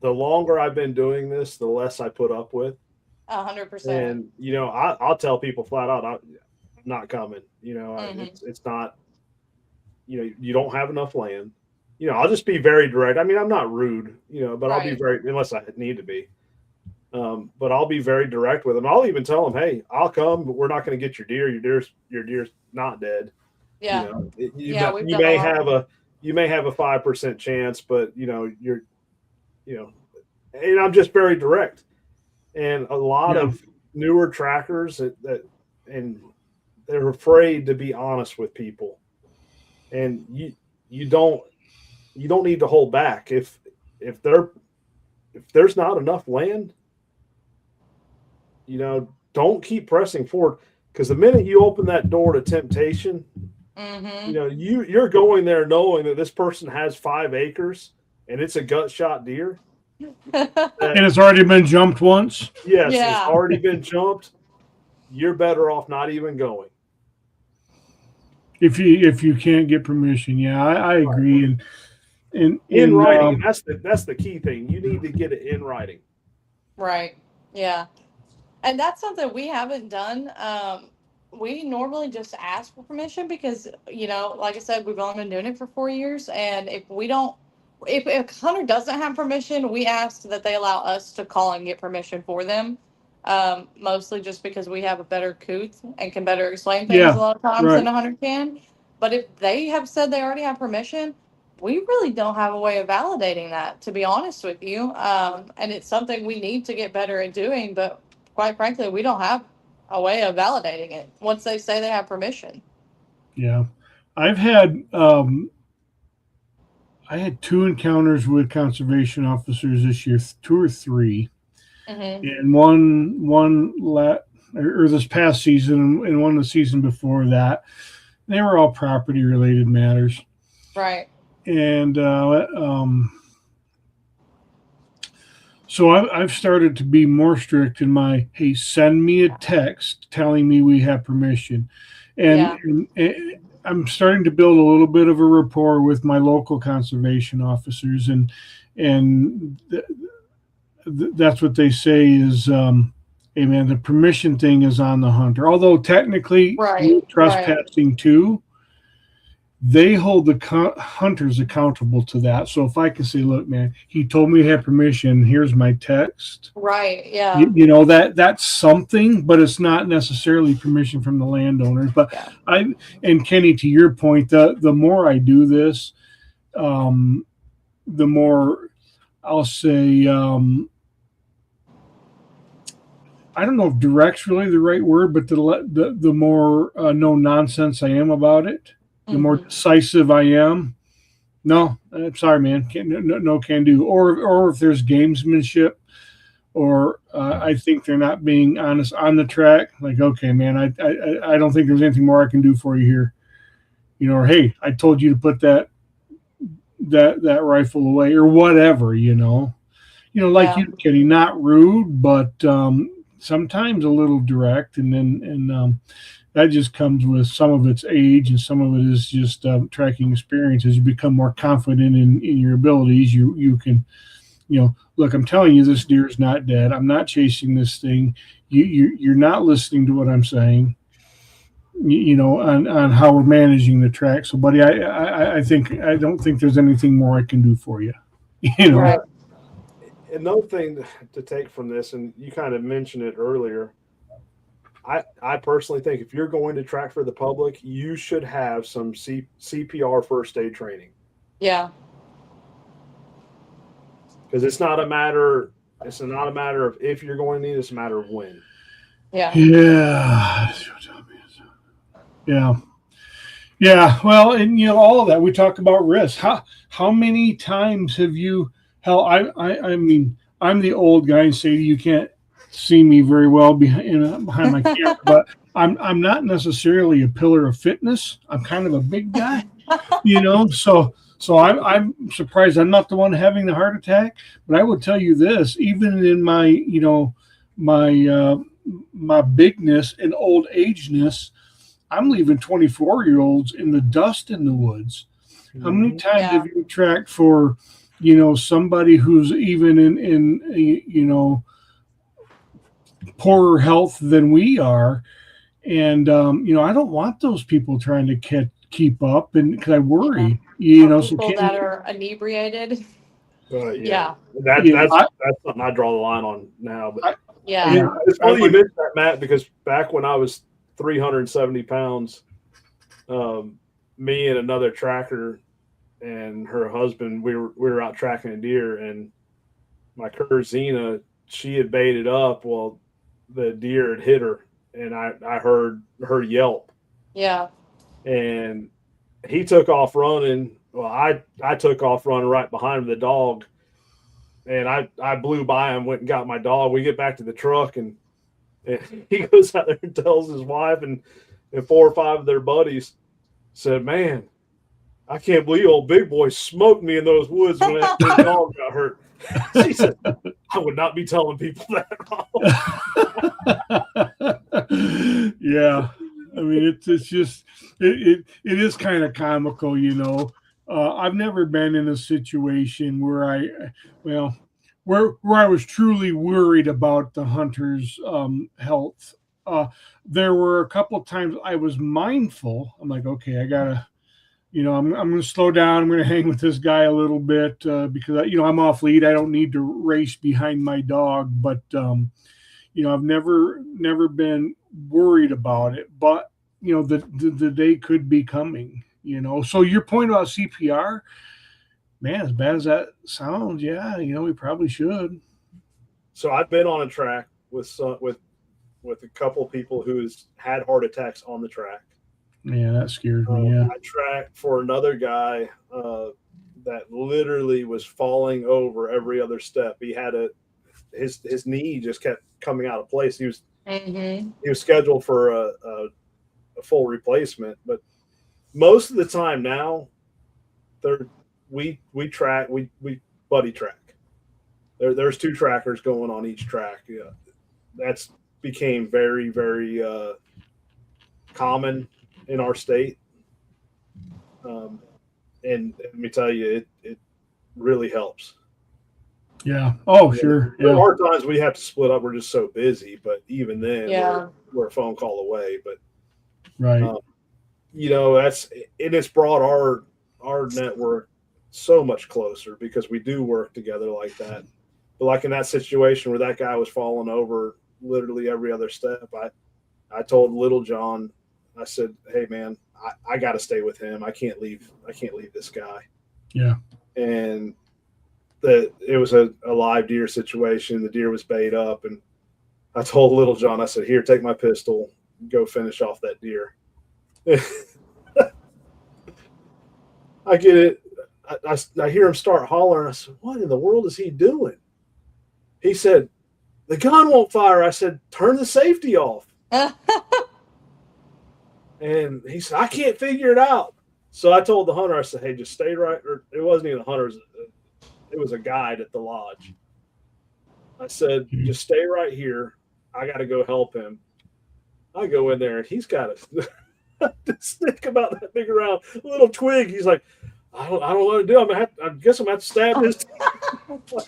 Speaker 2: longer I've been doing this, the less I put up with.
Speaker 3: 100%.
Speaker 2: And I'll tell people flat out, I'm not coming. It's not. You don't have enough land. I'll just be very direct. I mean, I'm not rude, but I'll be very, unless I need to be. But I'll be very direct with them. I'll even tell them, hey, I'll come, but we're not going to get your deer. Your deer's not dead.
Speaker 3: Yeah.
Speaker 2: You may have a 5% chance, but and I'm just very direct. And a lot of newer trackers that they're afraid to be honest with people. And you don't need to hold back. If there's not enough land, don't keep pressing forward, because the minute you open that door to temptation, you're going there knowing that this person has 5 acres and it's a gut shot deer.
Speaker 1: And it's already been jumped once.
Speaker 2: Yes, it's already been jumped. You're better off not even going.
Speaker 1: If you can't get permission, I agree. And
Speaker 2: in writing, that's the key thing. You need to get it in writing.
Speaker 3: Right. Yeah. And that's something we haven't done. We normally just ask for permission because, like I said, we've only been doing it for 4 years. And if a hunter doesn't have permission, we ask that they allow us to call and get permission for them. Mostly just because we have a better coot and can better explain things a lot of times than a hunter can. But if they have said they already have permission, we really don't have a way of validating that, to be honest with you. And it's something we need to get better at doing. But quite frankly, we don't have a way of validating it once they say they have permission.
Speaker 1: Yeah. I've had I had 2 encounters with conservation officers this year, 2 or 3, and one this past season and one the season before that. They were all property related matters,
Speaker 3: right?
Speaker 1: And so I've started to be more strict in my, hey, send me a text telling me we have permission, and I'm starting to build a little bit of a rapport with my local conservation officers, and that's what they say is, hey man, the permission thing is on the hunter. Although technically trespassing too, they hold the hunters accountable to that. So if I can say, look, man, he told me he had permission, here's my text.
Speaker 3: Right. Yeah.
Speaker 1: That's something, but it's not necessarily permission from the landowners. But and Kenny, to your point, the more I do this, the more I'll say, I don't know if direct's really the right word, but the more no nonsense I am about it, the more decisive I am. No, I'm sorry, man. No can do. Or if there's gamesmanship, or I think they're not being honest on the track. Like, okay, man, I don't think there's anything more I can do for you here. Or hey, I told you to put that rifle away, or whatever. like
Speaker 3: Yeah.
Speaker 1: you, Kenny, not rude, but sometimes a little direct, and that just comes with some of its age, and some of it is just tracking experience. As you become more confident in your abilities, you can, look, I'm telling you, this deer is not dead. I'm not chasing this thing. You're not listening to what I'm saying. On how we're managing the track. So, buddy, I don't think there's anything more I can do for you.
Speaker 3: Right.
Speaker 2: Another thing to take from this, and you kind of mentioned it earlier, I personally think if you're going to track for the public, you should have some CPR first aid training,
Speaker 3: Yeah.
Speaker 2: because it's not a matter of if you're going to need it, it's a matter of when.
Speaker 3: Yeah.
Speaker 1: Yeah. Yeah. Yeah. Well, and all of that we talk about risk. How many times have you? Hell, I mean, I'm the old guy, and say you can't see me very well behind my camera, but I'm not necessarily a pillar of fitness. I'm kind of a big guy, So I'm surprised I'm not the one having the heart attack. But I will tell you this: even in my my bigness and old ageness, I'm leaving 24-year-olds in the dust in the woods. How many times have you tracked for, somebody who's even in poorer health than we are? And, I don't want those people trying to keep up, and because I worry,
Speaker 3: Or
Speaker 1: so
Speaker 3: people that are inebriated.
Speaker 2: Yeah.
Speaker 1: Yeah,
Speaker 2: That's something I draw the line on now. But
Speaker 3: Yeah.
Speaker 2: it's funny you mentioned that, Matt, because back when I was 370 pounds, me and another tracker and her husband, we were out tracking a deer, and my cur Zena, she had baited up. Well, the deer had hit her, and I heard her yelp,
Speaker 3: Yeah.
Speaker 2: and he took off running. Well, I took off running right behind him, the dog, and I blew by him, went and got my dog. We get back to the truck, and he goes out there and tells his wife and 4 or 5 of their buddies, said, "Man, I can't believe old big boy smoked me in those woods when that dog got hurt." She said, "I would not be telling people that."
Speaker 1: Yeah. I mean, it's just it is kind of comical, I've never been in a situation where where I was truly worried about the hunter's health. There were a couple of times I was mindful. I'm like, okay, I gotta, I'm going to slow down. I'm going to hang with this guy a little bit because I'm off lead. I don't need to race behind my dog, but I've never been worried about it. But the day could be coming. So your point about CPR, man, as bad as that sounds, yeah, we probably should.
Speaker 2: So I've been on a track with a couple of people who's had heart attacks on the track.
Speaker 1: Yeah, that scares me. Yeah.
Speaker 2: I tracked for another guy that literally was falling over every other step. He had his knee just kept coming out of place. He was scheduled for a full replacement, but most of the time now, we buddy track. There's 2 trackers going on each track. Yeah, that's became very, very common in our state. And let me tell you, it really helps.
Speaker 1: Yeah. Oh, sure.
Speaker 2: There are times we have to split up. We're just so busy, but even then, we're a phone call away. But
Speaker 1: right,
Speaker 2: it's brought our network so much closer because we do work together like that. But like in that situation where that guy was falling over literally every other step, I told Little John, I said, "Hey man, I got to stay with him. I can't leave this guy."
Speaker 1: Yeah.
Speaker 2: And it was a live deer situation. The deer was bait up, and I told Little John, I said, "Here, take my pistol, go finish off that deer." I get it. I hear him start hollering. I said, "What in the world is he doing?" He said, "The gun won't fire." I said, "Turn the safety off." And he said, "I can't figure it out." So I told the hunter, I said, "Hey, just stay right." Or it wasn't even the hunter. It was a guide at the lodge. I said, just stay right here. I got to go help him. I go in there, and he's got a stick about that big around little twig. He's like, I don't know what to do. I guess I'm going to have to stab this.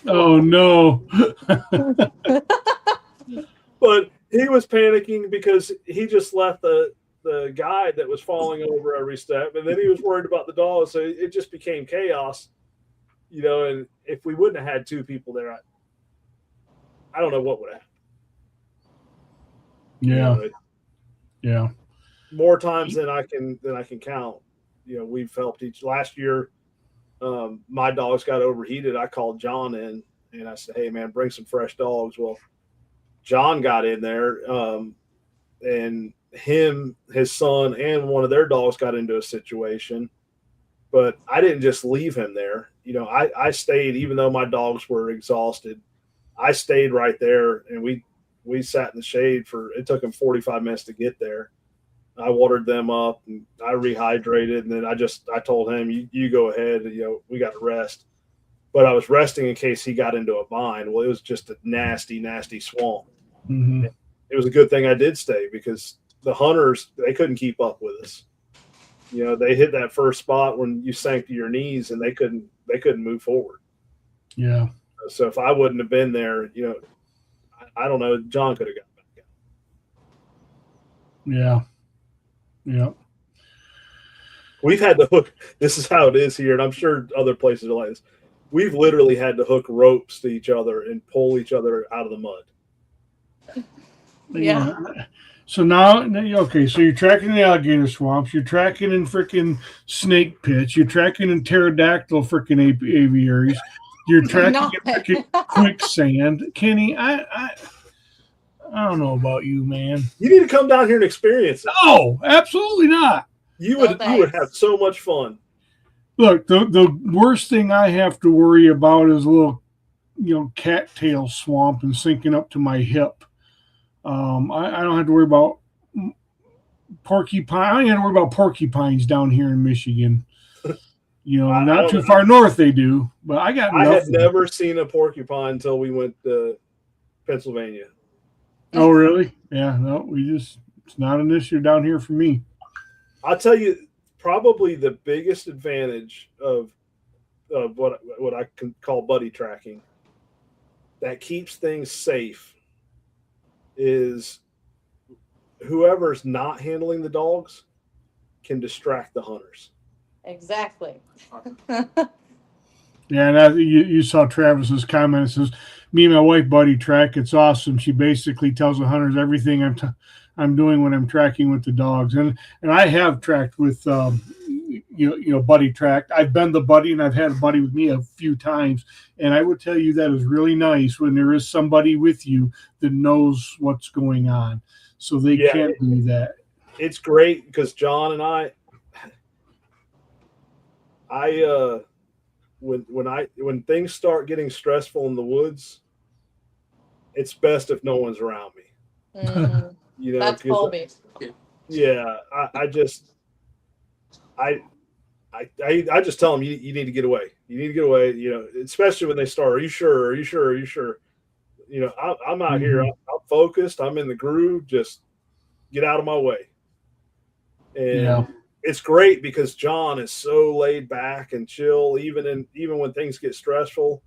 Speaker 1: Oh, no.
Speaker 2: But he was panicking because he just left the guide that was falling over every step, and then he was worried about the dog, so it just became chaos, and if we wouldn't have had two people there, I don't know what would have happened.
Speaker 1: Yeah.
Speaker 2: More times than I can count. We've helped last year. My dogs got overheated. I called John in and I said, hey man, bring some fresh dogs. Well, John got in there, and his son, and one of their dogs got into a situation. But I didn't just leave him there. I stayed, even though my dogs were exhausted. I stayed right there, and we sat in the shade it took them 45 minutes to get there. I watered them up, and I rehydrated, and then I told him, you go ahead, we got to rest. But I was resting in case he got into a bind. Well, it was just a nasty, nasty swamp.
Speaker 1: Mm-hmm.
Speaker 2: It was a good thing I did stay, because the hunters, they couldn't keep up with us. They hit that first spot when you sank to your knees, and they couldn't move forward.
Speaker 1: Yeah.
Speaker 2: So if I wouldn't have been there, I don't know, John could have got back out.
Speaker 1: Yeah.
Speaker 2: We've had to hook. This is how it is here, and I'm sure other places are like this. We've literally had to hook ropes to each other and pull each other out of the mud.
Speaker 3: Yeah.
Speaker 1: So now, okay, so you're tracking the alligator swamps, you're tracking in freaking snake pits, you're tracking in pterodactyl freaking aviaries, you're tracking in freaking quicksand. Kenny, I don't know about you, man.
Speaker 2: You need to come down here and experience it.
Speaker 1: No, absolutely not.
Speaker 2: You would have so much fun.
Speaker 1: Look, the worst thing I have to worry about is a little, cattail swamp and sinking up to my hip. I don't have to worry about porcupine. I don't have to worry about porcupines down here in Michigan. Not too far north they do, but I had
Speaker 2: never seen a porcupine until we went to Pennsylvania.
Speaker 1: Oh, really? Yeah, no, it's not an issue down here for me.
Speaker 2: I'll tell you, probably the biggest advantage of what I can call buddy tracking that keeps things safe is whoever's not handling the dogs can distract the hunters.
Speaker 3: Exactly.
Speaker 1: Yeah, and you saw Travis's comment. It says, me and my wife buddy track. It's awesome. She basically tells the hunters everything I'm doing when I'm tracking with the dogs. And I have tracked with, buddy tracked. I've been the buddy, and I've had a buddy with me a few times. And I would tell you that is really nice when there is somebody with you that knows what's going on. So they can't do that.
Speaker 2: It's great because John and I when things start getting stressful in the woods, it's best if no one's around me.
Speaker 3: Mm-hmm. That's Colby.
Speaker 2: Yeah, I just tell them you need to get away. You need to get away. Especially when they start. Are you sure? Are you sure? Are you sure? I'm out here. I'm focused. I'm in the groove. Just get out of my way. And it's great because John is so laid back and chill, even when things get stressful.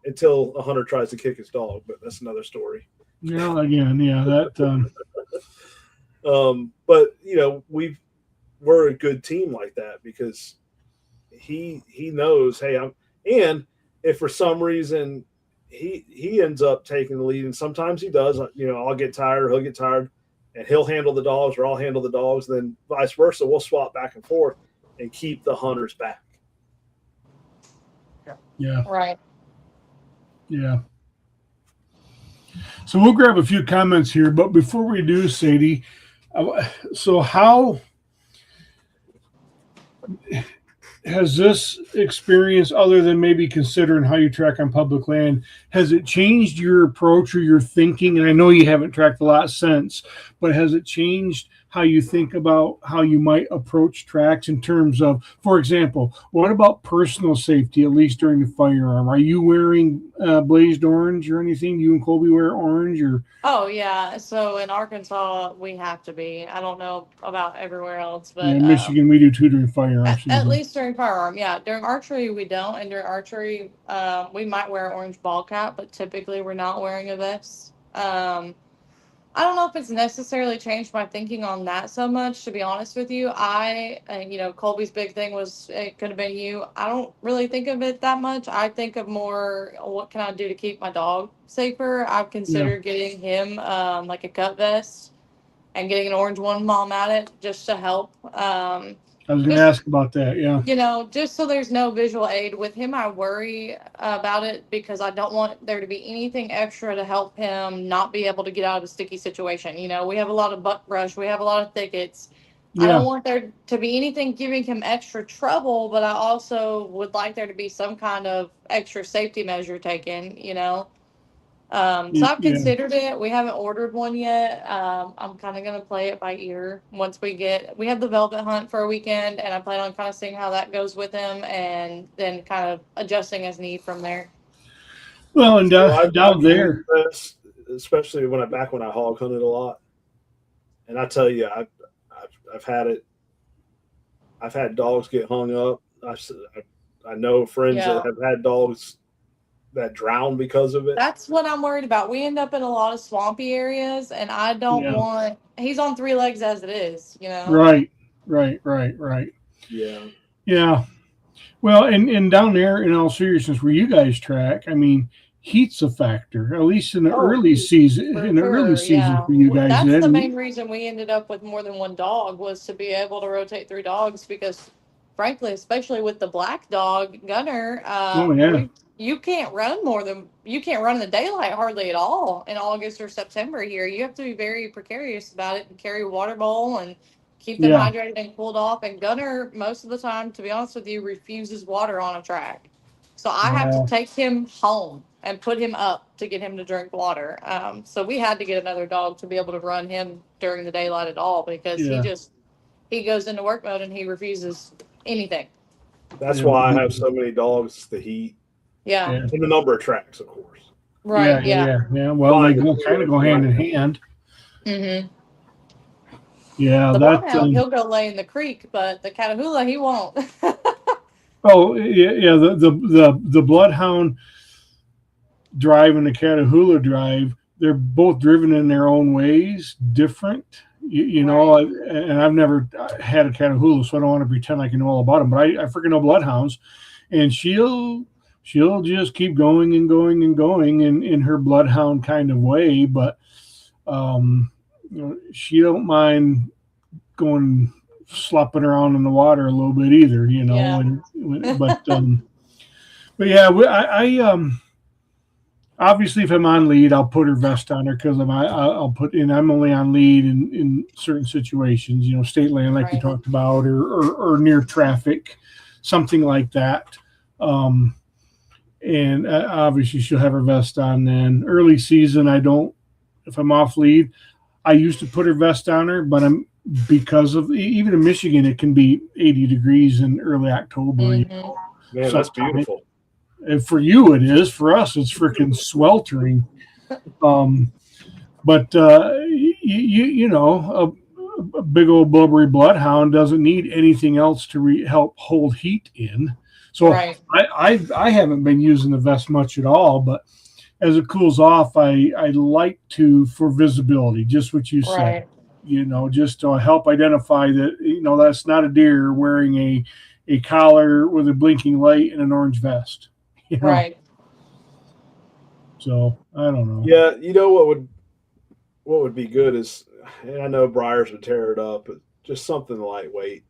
Speaker 2: Until a hunter tries to kick his dog, but that's another story.
Speaker 1: Yeah, again, that.
Speaker 2: But we're a good team like that because he knows, hey, and if for some reason he ends up taking the lead, and sometimes he does, I'll get tired, he'll get tired, and he'll handle the dogs or I'll handle the dogs, then vice versa, we'll swap back and forth and keep the hunters back.
Speaker 1: Yeah.
Speaker 3: Right.
Speaker 1: Yeah. So we'll grab a few comments here, but before we do, Sadie, so how has this experience, other than maybe considering how you track on public land, has it changed your approach or your thinking? And I know you haven't tracked a lot since, but has it changed how you think about how you might approach tracks in terms of, for example, what about personal safety, at least during the firearm? Are you wearing blazed orange or anything? You and Colby wear orange or?
Speaker 3: Oh yeah. So in Arkansas, we have to be. I don't know about everywhere else,
Speaker 1: Yeah,
Speaker 3: but
Speaker 1: in Michigan, we do too during firearm
Speaker 3: at
Speaker 1: season.
Speaker 3: least during firearm, yeah. During archery, we don't, and during archery, we might wear an orange ball cap, but typically we're not wearing a vest. I don't know if it's necessarily changed my thinking on that so much, to be honest with you. Colby's big thing was it could have been you. I don't really think of it that much. I think of more, what can I do to keep my dog safer? I've
Speaker 1: Yeah,
Speaker 3: considered getting him like a cut vest and getting an orange one while I'm at it just to help.
Speaker 1: I was going to
Speaker 3: Just
Speaker 1: ask about that. Yeah,
Speaker 3: just so there's no visual aid with him. I worry about it because I don't want there to be anything extra to help him not be able to get out of a sticky situation. We have a lot of buckbrush, we have a lot of thickets. I don't
Speaker 1: yeah,
Speaker 3: want there to be anything giving him extra trouble, but I also would like there to be some kind of extra safety measure taken. So I've
Speaker 1: yeah.
Speaker 3: considered it. We haven't ordered one yet. I'm kind of going to play it by ear once we have the velvet hunt for a weekend, and I plan on kind of seeing how that goes with him and then kind of adjusting as need from there.
Speaker 1: Well, and
Speaker 2: I've
Speaker 1: down
Speaker 2: used
Speaker 1: there,
Speaker 2: this, especially when I hog hunted a lot, and I tell you, I've had it. I've had dogs get hung up. I know friends
Speaker 3: Yeah.
Speaker 2: that have had dogs that drown because of it.
Speaker 3: That's what I'm worried about. We end up in a lot of swampy areas, and I don't
Speaker 1: yeah,
Speaker 3: want, he's on 3 legs as it is.
Speaker 1: right.
Speaker 2: Yeah.
Speaker 1: Yeah. Well, and down there, in all seriousness, where you guys track, I mean, heat's a factor, at least in the
Speaker 3: Oh,
Speaker 1: early season.
Speaker 3: For
Speaker 1: In the early
Speaker 3: sure,
Speaker 1: season
Speaker 3: yeah.
Speaker 1: for you guys,
Speaker 3: That's the
Speaker 1: then
Speaker 3: main reason we ended up with more than one dog, was to be able to rotate 3 dogs because, frankly, especially with the black dog, Gunner,
Speaker 1: oh yeah,
Speaker 3: you can't run in the daylight hardly at all in August or September here. You have to be very precarious about it and carry a water bowl and keep them
Speaker 1: yeah,
Speaker 3: hydrated and cooled off. And Gunner, most of the time, to be honest with you, refuses water on a track. So I have to
Speaker 1: wow,
Speaker 3: take him home and put him up to get him to drink water. So we had to get another dog to be able to run him during the daylight at all because
Speaker 1: yeah,
Speaker 3: he goes into work mode and he refuses anything.
Speaker 2: That's
Speaker 1: yeah,
Speaker 2: why I have so many dogs. The heat
Speaker 3: Yeah.
Speaker 1: yeah,
Speaker 2: and the number of tracks, of course.
Speaker 3: Right. Yeah.
Speaker 1: Well, they
Speaker 2: Mine,
Speaker 1: kind of go hand in hand.
Speaker 3: Mm-hmm.
Speaker 1: Yeah,
Speaker 3: The
Speaker 1: that.
Speaker 3: bloodhound, he'll go lay in the creek, but the Catahoula, he won't.
Speaker 1: Oh yeah. The bloodhound drive and the Catahoula drive, they're both driven in their own ways, different.
Speaker 3: Right.
Speaker 1: And I've never had a Catahoula, so I don't want to pretend like I know all about them. But I freaking know bloodhounds, and she'll just keep going and going and going in her bloodhound kind of way. But she don't mind going slopping around in the water a little bit either.
Speaker 3: Yeah.
Speaker 1: But yeah, obviously, if I'm on lead, I'll put her vest on her because I'll put in. I'm only on lead in certain situations, state land like we
Speaker 3: Right.
Speaker 1: talked about, or near traffic, something like that. And obviously, she'll have her vest on. Then early season, I don't. If I'm off lead, I used to put her vest on her, but because of even in Michigan, it can be 80 degrees in early October.
Speaker 3: Mm-hmm.
Speaker 2: Man, that's beautiful.
Speaker 1: And for you, it is. For us, it's freaking sweltering. But a big old blubbery bloodhound doesn't need anything else to help hold heat in. So
Speaker 3: Right.
Speaker 1: I haven't been using the vest much at all. But as it cools off, I like to, for visibility, just what you said.
Speaker 3: Right.
Speaker 1: Just to help identify that that's not a deer wearing a collar with a blinking light and an orange vest.
Speaker 3: Right.
Speaker 1: So I don't know.
Speaker 2: Yeah, what would be good is, and I know briars would tear it up, but just something lightweight.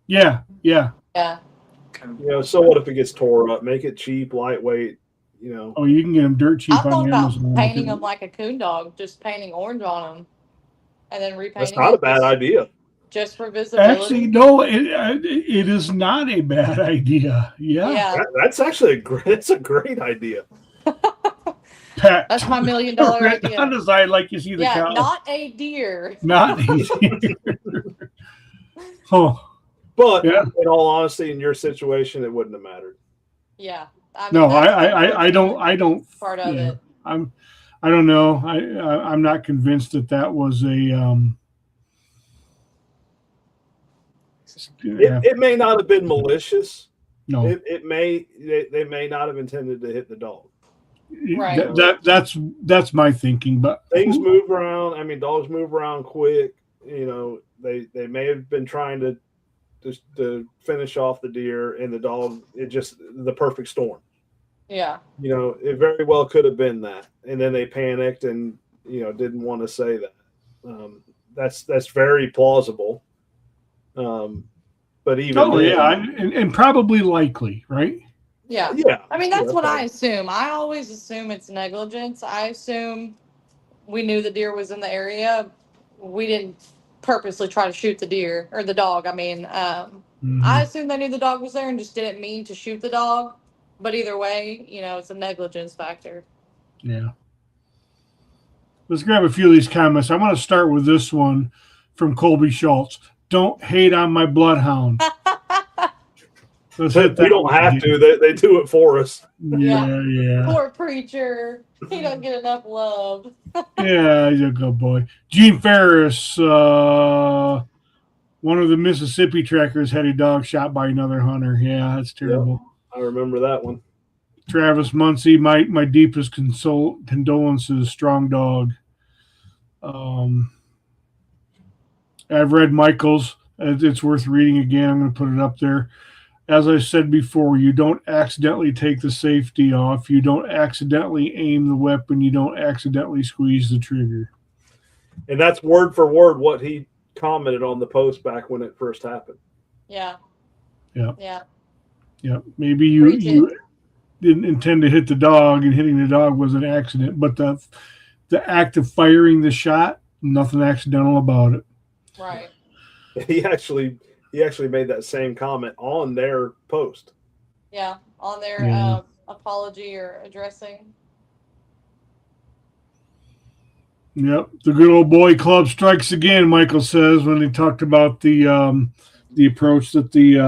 Speaker 1: Yeah.
Speaker 3: Yeah.
Speaker 2: So what if it gets tore up? Make it cheap, lightweight.
Speaker 1: Oh, you can get them dirt cheap
Speaker 3: I thought
Speaker 1: on
Speaker 3: about
Speaker 1: Amazon.
Speaker 3: painting them like a coon dog, just painting orange on them, and then repainting.
Speaker 2: That's not a bad idea.
Speaker 3: Just for visibility.
Speaker 1: Actually, no, it is not a bad idea. Yeah.
Speaker 3: Yeah.
Speaker 2: That's actually that's a great idea.
Speaker 1: pet.
Speaker 3: That's my $1 million idea.
Speaker 1: On the side, like you see the
Speaker 3: Yeah,
Speaker 1: cow.
Speaker 3: not a deer.
Speaker 1: Not easy. Oh,
Speaker 2: But
Speaker 1: yeah.
Speaker 2: in all honesty, in your situation, it wouldn't have mattered.
Speaker 3: Yeah. I mean,
Speaker 1: No,
Speaker 3: that's
Speaker 1: I don't.
Speaker 3: part of
Speaker 1: Yeah,
Speaker 3: it.
Speaker 1: I don't know. I'm not convinced that was a.
Speaker 2: It may not have been malicious.
Speaker 1: No,
Speaker 2: they may not have intended to hit the dog.
Speaker 3: Right.
Speaker 1: That's my thinking. But
Speaker 2: Things move around. I mean, dogs move around quick. You know, they may have been trying to finish off the deer, and the dog, it just the perfect storm.
Speaker 3: Yeah.
Speaker 2: You know, it very well could have been that, and then they panicked and didn't want to say that. That's very plausible. But even
Speaker 1: and probably likely, right?
Speaker 3: Yeah.
Speaker 2: Yeah.
Speaker 3: I mean, that's what I assume. I always assume it's negligence. I assume we knew the deer was in the area. We didn't purposely try to shoot the deer or the dog. I mean, I assume they knew the dog was there and just didn't mean to shoot the dog. But either way, it's a negligence factor.
Speaker 1: Yeah. Let's grab a few of these comments. I want to start with this one from Colby Schulz. Don't hate on my bloodhound.
Speaker 2: We don't have to. They do it for us.
Speaker 1: Yeah.
Speaker 3: Poor preacher. He doesn't get enough love.
Speaker 1: Yeah, he's a good boy. Gene Ferris, one of the Mississippi trackers, had a dog shot by another hunter. Yeah, that's terrible.
Speaker 2: Yep, I remember that one. Travis
Speaker 1: Muncie, my deepest condolences. Strong dog. I've read Michael's. It's worth reading again. I'm going to put it up there. As I said before, you don't accidentally take the safety off. You don't accidentally aim the weapon. You don't accidentally squeeze the trigger.
Speaker 2: And that's word for word what he commented on the post back when it first happened.
Speaker 3: Yeah.
Speaker 1: Maybe you didn't intend to hit the dog, and hitting the dog was an accident, but the act of firing the shot, nothing accidental about it.
Speaker 3: Right.
Speaker 2: He actually made that same comment on their post.
Speaker 3: Yeah, on their apology or addressing.
Speaker 1: Yep, the good old boy club strikes again. Michael says when he talked about the approach that the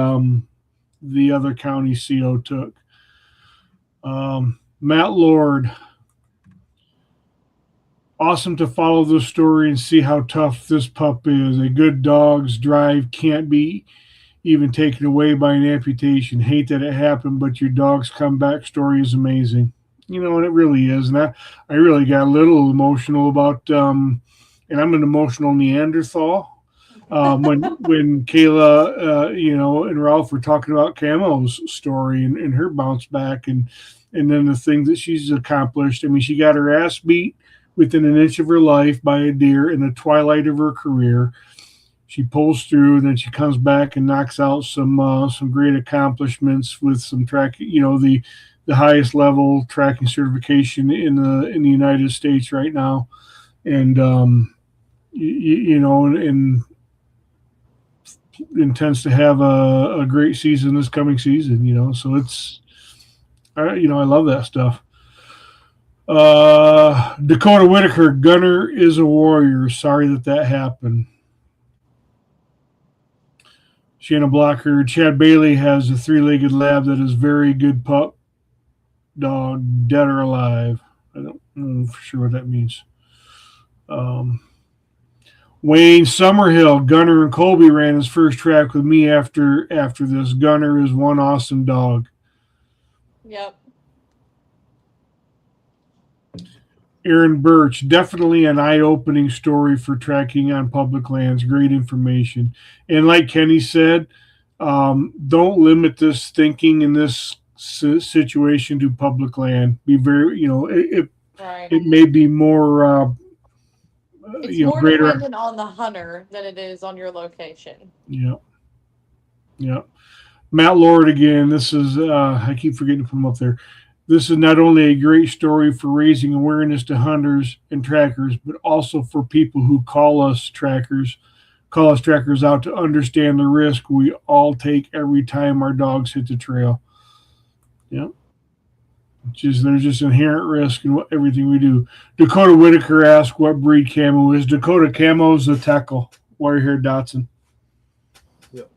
Speaker 1: other county CO took. Matt Lord. Awesome to follow the story and see how tough this pup is. A good dog's drive can't be even taken away by an amputation. Hate that it happened, but your dog's comeback story is amazing. And it really is. And I really got a little emotional about, and I'm an emotional Neanderthal. When Kayla, and Ralph were talking about Camo's story and her bounce back and then the things that she's accomplished. I mean, she got her ass beat within an inch of her life by a deer in the twilight of her career. She pulls through, and then she comes back and knocks out some great accomplishments with some track. The highest level tracking certification in the United States right now, and and intends to have a great season this coming season. So it's I love that stuff. Dakota Whitaker, Gunner is a warrior. Sorry that happened. Shannon Blocker, Chad Bailey has a 3-legged lab that is very good pup dog, dead or alive. I don't know for sure what that means. Wayne Summerhill, Gunner and Colby ran his first track with me after this. Gunner is one awesome dog.
Speaker 3: Yep.
Speaker 1: Aaron Birch, definitely an eye-opening story for tracking on public lands. Great information. And like Kenny said, don't limit this thinking in this situation to public land. Be very, it may be more,
Speaker 3: it's more
Speaker 1: greater
Speaker 3: dependent on the hunter than it is on your location.
Speaker 1: Yeah. Matt Lord again. This is, I keep forgetting to put him up there. This is not only a great story for raising awareness to hunters and trackers, but also for people who call us trackers out to understand the risk we all take every time our dogs hit the trail. Yeah. There's just inherent risk in everything we do. Dakota Whitaker asked what breed camo is. Dakota camo is the Teckle, wire-haired Dotson.
Speaker 2: Yep.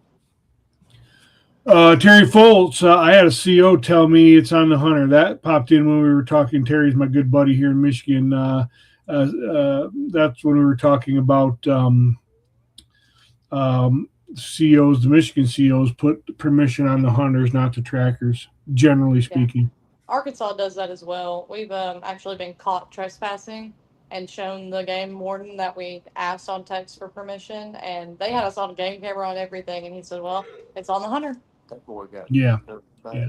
Speaker 1: Terry Foltz, I had a CO tell me it's on the Hunter. That popped in when we were talking. Terry's my good buddy here in Michigan. That's when we were talking about COs, the Michigan COs put permission on the hunters, not the trackers, generally speaking.
Speaker 3: Arkansas does that as well. We've actually been caught trespassing and shown the game warden that we asked on text for permission, and they had us on game camera on everything, and he said, well, it's on the hunter.
Speaker 4: That boy got
Speaker 1: Yeah.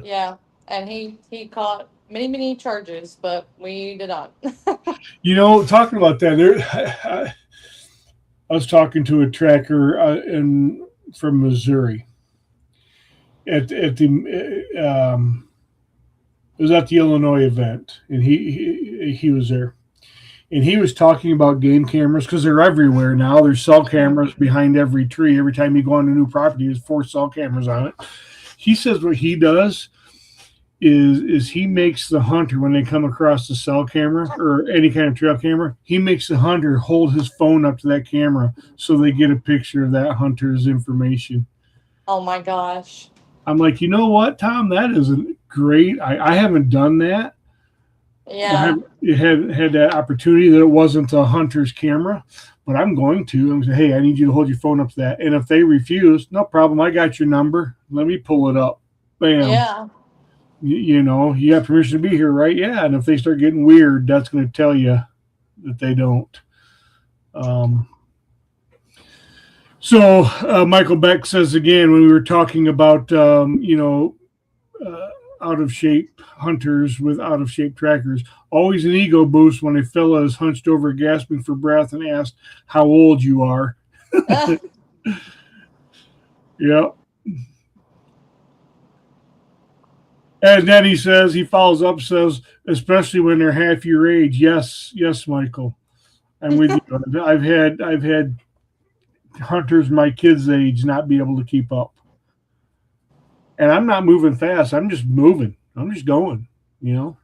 Speaker 3: Yeah, and he caught many charges, but we did not.
Speaker 1: Talking about that, I was talking to a tracker from Missouri it was at the Illinois event, and he was there, and he was talking about game cameras because they're everywhere now. There's cell cameras behind every tree. Every time you go on a new property, there's 4 cell cameras on it. He says what he does is he makes the hunter, when they come across the cell camera or any kind of trail camera, he makes the hunter hold his phone up to that camera so they get a picture of that hunter's information.
Speaker 3: Oh my gosh.
Speaker 1: I'm like, you know what, Tom? That isn't great. I haven't done that.
Speaker 3: Yeah.
Speaker 1: I haven't had that opportunity that it wasn't a hunter's camera, but I'm going to. I'm going to say, hey, I need you to hold your phone up to that. And if they refuse, no problem. I got your number. Let me pull it up. Bam.
Speaker 3: Yeah.
Speaker 1: You got permission to be here, right? Yeah. And if they start getting weird, that's going to tell you that they don't. So Michael Beck says again, when we were talking about, out of shape hunters with out of shape trackers, always an ego boost when a fella is hunched over gasping for breath and asked how old you are. Yep. And then he follows up, says, especially when they're half your age. Yes, Michael. I'm with you. I've had hunters my kids' age not be able to keep up. And I'm not moving fast. I'm just moving. I'm just going,
Speaker 2: and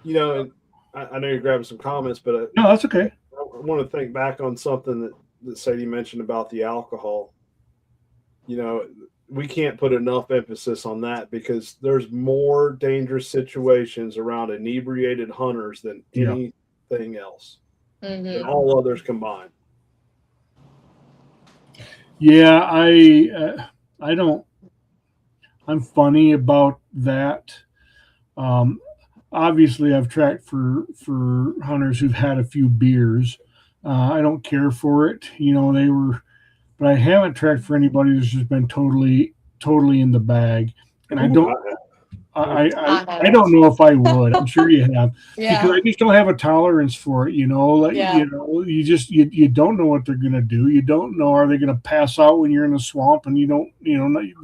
Speaker 2: I know you're grabbing some comments, but
Speaker 1: no, that's okay.
Speaker 2: I want to think back on something that Sadie mentioned about the alcohol. We can't put enough emphasis on that because there's more dangerous situations around inebriated hunters than anything else, than all others combined.
Speaker 1: Yeah, I don't. I'm funny about that. Obviously, I've tracked for hunters who've had a few beers. I don't care for it. But I haven't tracked for anybody who's just been totally in the bag. And I don't. I don't know if I would. I'm sure you have, because I just don't have a tolerance for it. You don't know what they're gonna do. You don't know, are they gonna pass out when you're in the swamp and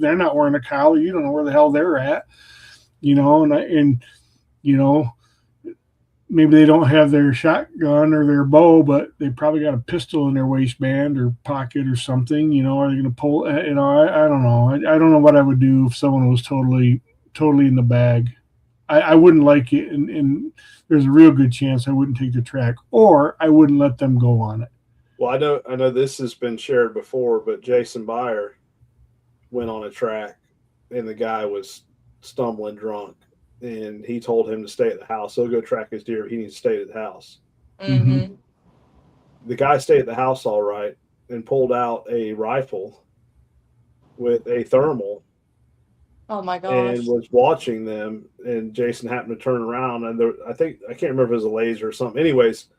Speaker 1: they're not wearing a collar. You don't know where the hell they're at. Maybe they don't have their shotgun or their bow, but they probably got a pistol in their waistband or pocket or something. Are they gonna pull? I don't know. I don't know what I would do if someone was totally in the bag. I wouldn't like it, and there's a real good chance I wouldn't take the track, or I wouldn't let them go on it.
Speaker 2: Well, I know this has been shared before, but Jason Byer went on a track, and the guy was stumbling drunk, and he told him to stay at the house. He'll go track his deer. He needs to stay at the house.
Speaker 3: Mm-hmm.
Speaker 2: The guy stayed at the house all right and pulled out a rifle with a thermal.
Speaker 3: Oh my gosh.
Speaker 2: And was watching them, and Jason happened to turn around, and I can't remember if it was a laser or something. Anyways,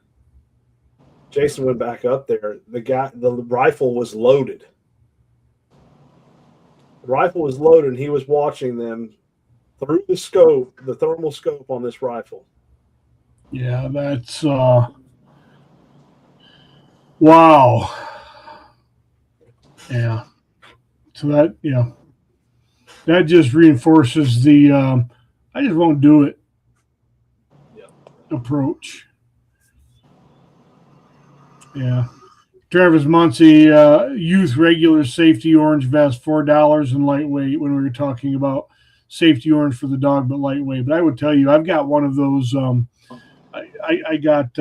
Speaker 2: Jason went back up there. The rifle was loaded. The rifle was loaded, and he was watching them through the scope, the thermal scope on this rifle.
Speaker 1: Yeah, that's wow. Yeah. So that just reinforces the I just won't do it approach. Yeah. Travis Muncie, youth regular safety orange vest, $4 and lightweight, when we were talking about safety orange for the dog, but lightweight. But I would tell you, I've got one of those. I got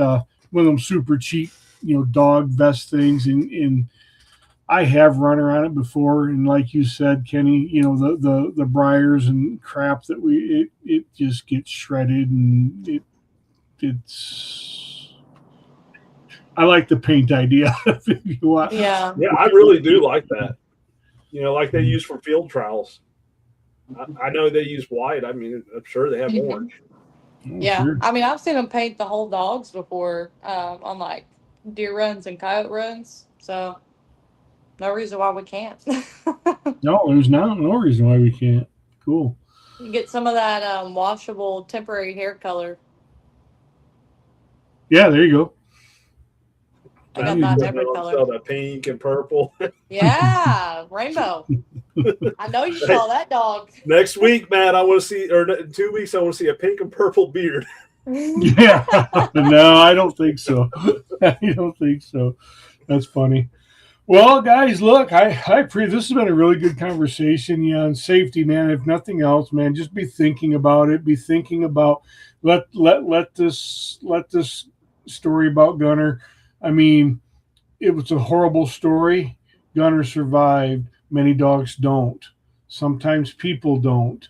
Speaker 1: one of them super cheap, dog vest things, and I have run around it before. And like you said, Kenny, the briars and crap that it just gets shredded, and it's. I like the paint idea. If you want.
Speaker 3: Yeah.
Speaker 2: Yeah, I really do like that. Like they use for field trials. I know they use white. I mean, I'm sure they have orange.
Speaker 3: Yeah.
Speaker 1: Sure.
Speaker 3: I mean, I've seen them paint the whole dogs before on like deer runs and coyote runs. So no reason why we can't.
Speaker 1: No, there's no reason why we can't. Cool.
Speaker 3: You get some of that washable temporary hair color.
Speaker 1: Yeah, there you go.
Speaker 3: I got that in every color.
Speaker 2: Sell the pink and purple.
Speaker 3: Yeah, rainbow. I know you saw that dog.
Speaker 2: Next week, Matt, I want to see, or in 2 weeks, I want to see a pink and purple beard.
Speaker 1: Yeah. No, I don't think so. I don't think so. That's funny. Well, guys, look, this has been a really good conversation on safety, man. If nothing else, man, just be thinking about it. Be thinking about let this story about Gunner. I mean, it was a horrible story. Gunner survived. Many dogs don't. Sometimes people don't.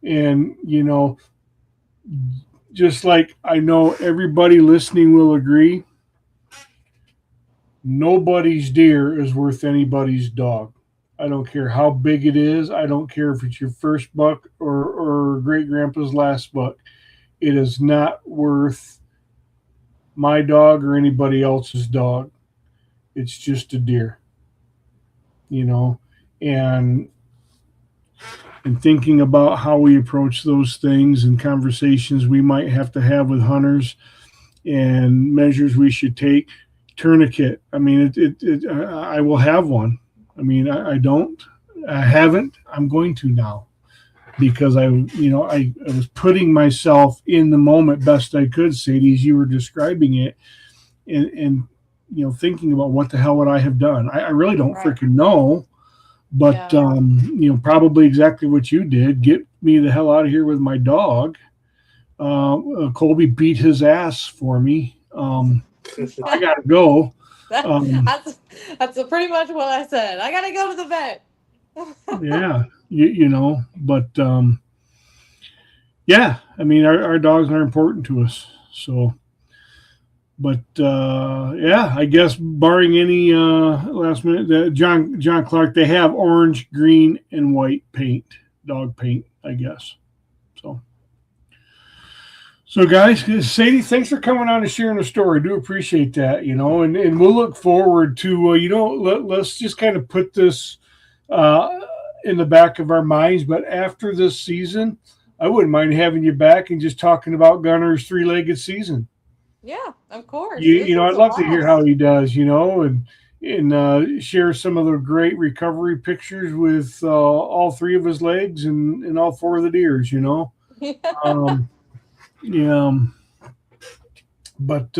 Speaker 1: And, just like I know everybody listening will agree, nobody's deer is worth anybody's dog. I don't care how big it is. I don't care if it's your first buck or great grandpa's last buck. It is not worth my dog or anybody else's dog. It's just a deer, and thinking about how we approach those things and conversations we might have to have with hunters and measures we should take. Tourniquet. I mean, I will have one. I mean, I haven't. I'm going to now because I was putting myself in the moment best I could, Sadie, as you were describing it, and thinking about what the hell would I have done. I really don't freaking know, but probably exactly what you did. Get me the hell out of here with my dog. Colby beat his ass for me. I gotta go.
Speaker 3: That's pretty much what I said. I gotta go to the vet.
Speaker 1: Yeah, but yeah, I mean, our dogs are important to us. So, but yeah, I guess barring any last minute, John Clark, they have orange, green, and white paint, dog paint, I guess. So, guys, Sadie, thanks for coming on and sharing the story. Do appreciate that, and we'll look forward to, let's just kind of put this in the back of our minds. But after this season, I wouldn't mind having you back and just talking about Gunner's three-legged season.
Speaker 3: Yeah, of course.
Speaker 1: I'd love to hear how he does, and share some of the great recovery pictures with all three of his legs and all four of the deers, Yeah. But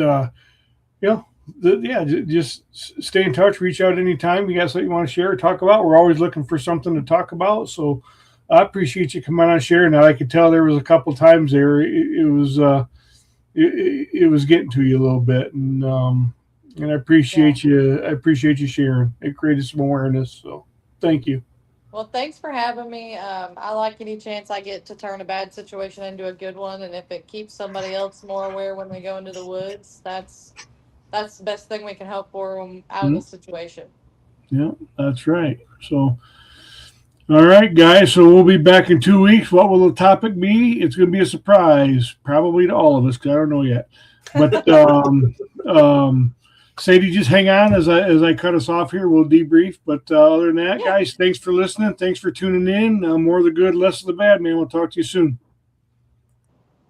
Speaker 1: just stay in touch, reach out anytime you got something you want to share or talk about. We're always looking for something to talk about. So I appreciate you coming on and sharing that. I could tell there was a couple times there it was getting to you a little bit, and I appreciate you. I appreciate you sharing. It created some awareness. So thank you.
Speaker 3: Well, thanks for having me. I like any chance I get to turn a bad situation into a good one, and if it keeps somebody else more aware when we go into the woods, that's the best thing we can hope for them out of the situation. Yeah,
Speaker 1: that's right. So, all right, guys. So we'll be back in 2 weeks. What will the topic be? It's going to be a surprise, probably to all of us, because I don't know yet. But Sadie, just hang on as I cut us off here. We'll debrief. But other than that, guys, thanks for listening. Thanks for tuning in. More of the good, less of the bad, man. We'll talk to you soon.